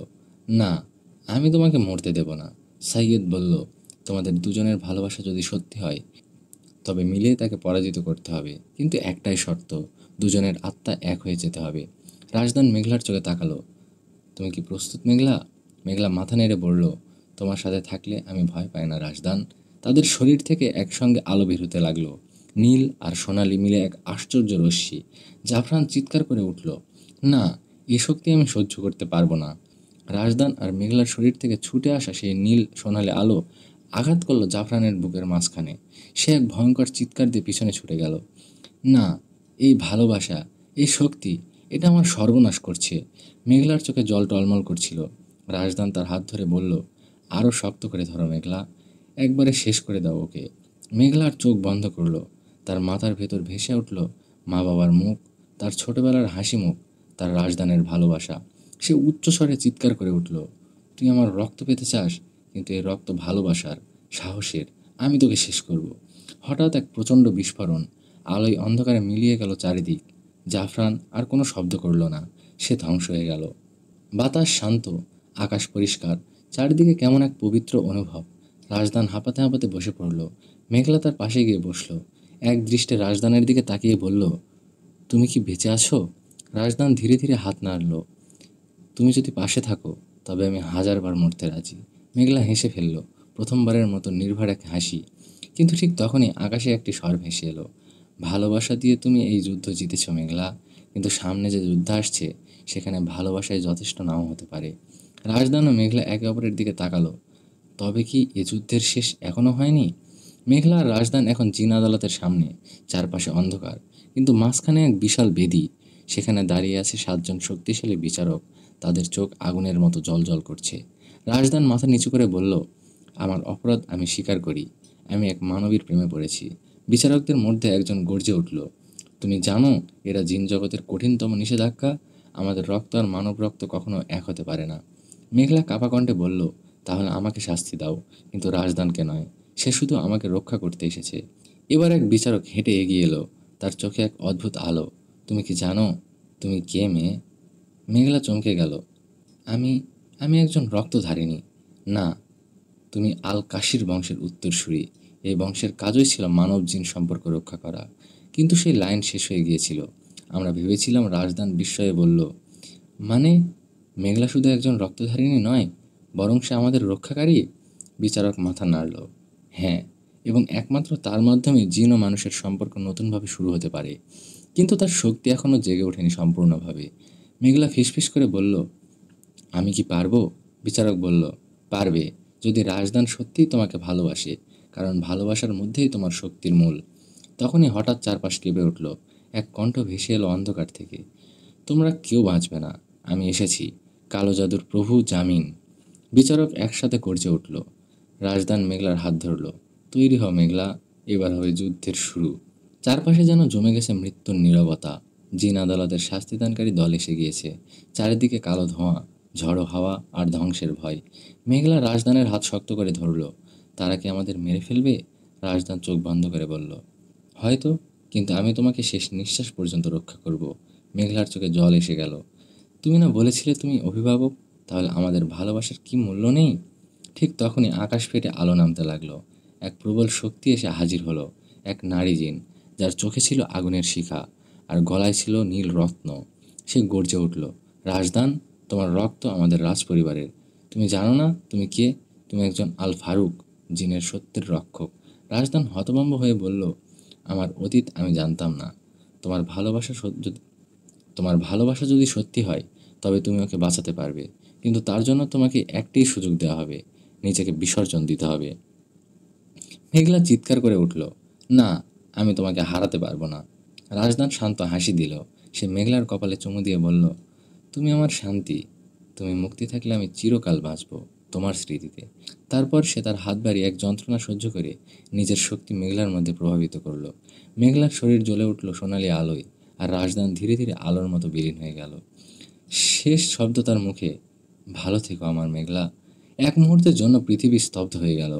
না, আমি তোমাকে মরতে দেব না। সাইয়্যদ বলল, তোমাদের দুজনের ভালোবাসা যদি সত্যি হয়, তবে মিলে তাকে পরাজিত করতে হবে। কিন্তু একটাই শর্ত, দুজনের আত্মা এক হয়ে যেতে হবে। রাজদান মেঘলার চোখে তাকালো, তুমি কি প্রস্তুত মেঘলা? মেঘলা মাথা নেড়ে বলল, তোমার সাথে থাকলে আমি ভয় পাই না রাজদান। তাদের শরীর থেকে একসঙ্গে আলো বের হতে লাগলো, নীল আর সোনালি মিলে এক আশ্চর্য রশ্মি। জাফরান চিৎকার করে উঠল, না, এ শক্তি আমি সহ্য করতে পারবো না। রাজদান আর মেঘলার শরীর থেকে ছুটে আসা সেই নীল সোনালি আলো আঘাত করলো জাফরানের বুকের মাঝখানে। সে এক ভয়ঙ্কর চিৎকার দিয়ে পিছনে ছুটে গেল। না, এই ভালোবাসা, এই শক্তি, এটা আমার সর্বনাশ করছে। মেঘলার চোখে জল টলমল করছিল। রাজদান তার হাত ধরে বলল, আরও শক্ত করে ধরো মেঘলা, একবারে শেষ করে দাও ওকে। মেঘলার চোখ বন্ধ করলো। তার মাথার ভেতর ভেসে উঠল মা বাবার মুখ, তার ছোটবেলার হাসি মুখ, তার রাজদানের ভালোবাসা। সে উচ্চস্বরে চিৎকার করে উঠল, তুই আমার রক্ত পেতে চাস, কিন্তু এই রক্ত ভালোবাসার, সাহসের। আমি তোকে শেষ করব। হঠাৎ এক প্রচণ্ড বিস্ফোরণ, আলোয় অন্ধকারে মিলিয়ে গেল চারিদিক। জাফরান আর কোনো শব্দ করল না, সে ধ্বংস হয়ে গেল। বাতাস শান্ত, আকাশ পরিষ্কার, চারিদিকে কেমন এক পবিত্র অনুভব। রাজদান হাঁপাতে হাঁপাতে বসে পড়ল। মেঘলা তার পাশে গিয়ে বসল। এক দৃষ্টে রাজদানের দিকে তাকিয়ে বলল, তুমি কি বেঁচে আছো? রাজদান ধীরে ধীরে হাত নাড়ল। তুমি যদি পাশে থাকো তবে আমি 1000বার মরতে রাজি। মেঘলা হেসে ফেলল, প্রথমবারের মতো নির্ভর এক হাসি। কিন্তু ঠিক তখনই আকাশে একটি স্বর ভেসে এলো, ভালোবাসা দিয়ে তুমি এই যুদ্ধ জিতেছ মেঘলা, কিন্তু সামনে যে যুদ্ধ আসছে সেখানে ভালোবাসায় যথেষ্ট নাও হতে পারে। রাজদান ও মেঘলা একে অপরের দিকে তাকালো। তবে কি এ যুদ্ধের শেষ এখনো হয়নি? মেঘলা আর রাজদান এখন জিন আদালতের সামনে। চারপাশে অন্ধকার, কিন্তু মাঝখানে এক বিশাল বেদি। সেখানে দাঁড়িয়ে আছে 7জন শক্তিশালী বিচারক। তাদের চোখ আগুনের মতো জ্বলজ্বল করছে। রাজদান মাথা নিচু করে বলল, আমার অপরাধ আমি স্বীকার করি। আমি এক মানবীর প্রেমে পড়েছি। বিচারকদের মধ্যে একজন গর্জে উঠল, তুমি জানো এরা জিন জগতের কঠিনতম নিষেধাজ্ঞা? আমাদের রক্ত আর মানব রক্ত কখনো এক হতে পারে না। মেঘলা কাপা কণ্ঠে বলল, তাহলে আমাকে শাস্তি দাও, কিন্তু রাজদানকে নয়। সে শুধু আমাকে রক্ষা করতে এসেছে। এবার এক বিচারক হেঁটে এগিয়ে এলো, তার চোখে এক অদ্ভুত আলো। তুমি কি জানো তুমি কে মেয়ে? মেঘলা চমকে গেল। আমি আমি একজন রক্তধারিণী। না, তুমি আল কাশির বংশের উত্তরসূরি। এই বংশের কাজই ছিল মানব জিন সম্পর্ক রক্ষা করা। কিন্তু সেই লাইন শেষ হয়ে গিয়েছিল। আমরা ভেবেছিলাম। রাজদান বিস্ময়ে বলল, মানে মেঘলা শুধু একজন রক্তধারিণী নয়, বরং সে আমাদের রক্ষাকারী? বিচারক মাথা নাড়ল। হ্যাঁ, এবং একমাত্র তার মাধ্যমে জিন ও মানুষের সম্পর্ক নতুনভাবে শুরু হতে পারে। কিন্তু তার শক্তি এখনও জেগে ওঠেনি সম্পূর্ণভাবে। মেঘলা ফিসফিস করে বলল, আমি কি পারবো? বিচারক বলল, পারবে, যদি রাজদান সত্যিই তোমাকে ভালোবাসে, কারণ ভালোবাসার মধ্যেই তোমার শক্তির মূল। তখনই হঠাৎ চারপাশ কেঁপে উঠল। এক কণ্ঠ ভেসে এলো অন্ধকার থেকে, তোমরা কেউ বাঁচবে না, আমি এসেছি, কালো জাদুর প্রভু জামিন। বিচারক একসাথে গর্জে উঠল। রাজদান মেঘলার হাত ধরল, তৈরি হও মেঘলা, এবার হবে যুদ্ধের শুরু। চারপাশে যেন জমে গেছে মৃত্যুর নীরবতা। জিন আদালতের শাস্তিদানকারী দল এসে গিয়েছে। চারিদিকে কালো ধোঁয়া, ঝড়ো হাওয়া আর ধ্বংসের ভয়। মেঘলা রাজদানের হাত শক্ত করে ধরল। তারা কি আমাদের মেরে ফেলবে? রাজদান চোখ বন্ধ করে বলল, হয়তো, কিন্তু আমি তোমাকে শেষ নিঃশ্বাস পর্যন্ত রক্ষা করব। মেঘলার চোখে জল এসে গেল। তুমি না বলেছিলে তুমি অভিভাবক? তাহলে আমাদের ভালোবাসার কি মূল্য নেই? ঠিক তখনই আকাশ ফেটে আলো নামতে লাগলো। এক প্রবল শক্তি এসে হাজির হলো। এক নারী জিন, যার চোখে ছিল আগুনের শিখা আর গলায় ছিল নীল রত্ন। সে গর্জে উঠল, রাজদান, তোমার রক্ত আমাদের রাজপরিবারের। তুমি জানো না তুমি কে? তুমি একজন আল ফারুক, জিনের সত্যের রক্ষক। রাজদান হতভম্ব হয়ে বলল, আমার অতীত আমি জানতাম না। তোমার ভালোবাসা তোমার ভালোবাসা যদি সত্যি হয় তবে তুমি ওকে বাঁচাতে পারবে, কিন্তু তার জন্য তোমাকে একটাই সুযোগ দেওয়া হবে, নিজেকে বিসর্জন দিতে হবে। মেঘলা চিৎকার করে উঠল, না, আমি তোমাকে হারাতে পারবো না। রাজদান শান্ত হাসি দিল। সে মেঘলার কপালে চুমু দিয়ে বলল, তুমি আমার শান্তি, তুমি মুক্তি থাকলে আমি চিরকাল বাঁচব তোমার স্মৃতিতে। তারপর সে তার হাত বাড়িয়ে এক যন্ত্রণা সহ্য করে নিজের শক্তি মেঘলার মধ্যে প্রভাবিত করল। মেঘলার শরীর জ্বলে উঠল সোনালি আলোয়, আর রাজদান ধীরে ধীরে আলোর মতো বিলীন হয়ে গেল। শেষ শব্দ তার মুখে, ভালো থেকো আমার মেঘলা। এক মুহূর্তের জন্য পৃথিবী স্তব্ধ হয়ে গেল।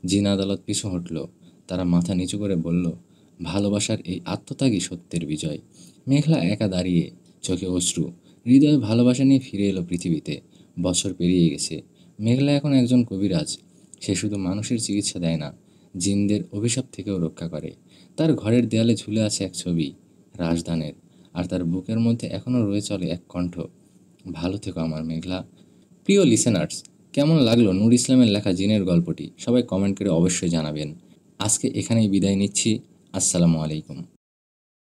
জিন আদালত পিছু হটল। তারা মাথা নিচু করে বলল, ভালোবাসার এই আত্মত্যাগই সত্যের বিজয়। মেঘলা একা দাঁড়িয়ে, চোখে অশ্রু, হৃদয়ে ভালোবাসা নিয়ে ফিরে এলো পৃথিবীতে। বছর পেরিয়ে গেছে। মেঘলা এখন একজন কবিরাজ। সে শুধু মানুষের চিকিৎসা দেয় না, জিনদের অভিশাপ থেকেও রক্ষা করে। তার ঘরের দেয়ালে ঝুলে আছে এক ছবি, রাজদানের, আর তার বুকের মধ্যে এখনও রয়ে চলে এক কণ্ঠ, ভালো থেকো আমার মেঘলা। প্রিয় লিসেনার্স, কেমন লাগলো নূর ইসলামের লেখা জিনের গল্পটি? সবাই কমেন্ট করে অবশ্যই জানাবেন। আজকে এখানেই বিদায় নিচ্ছি। আসসালামু আলাইকুম।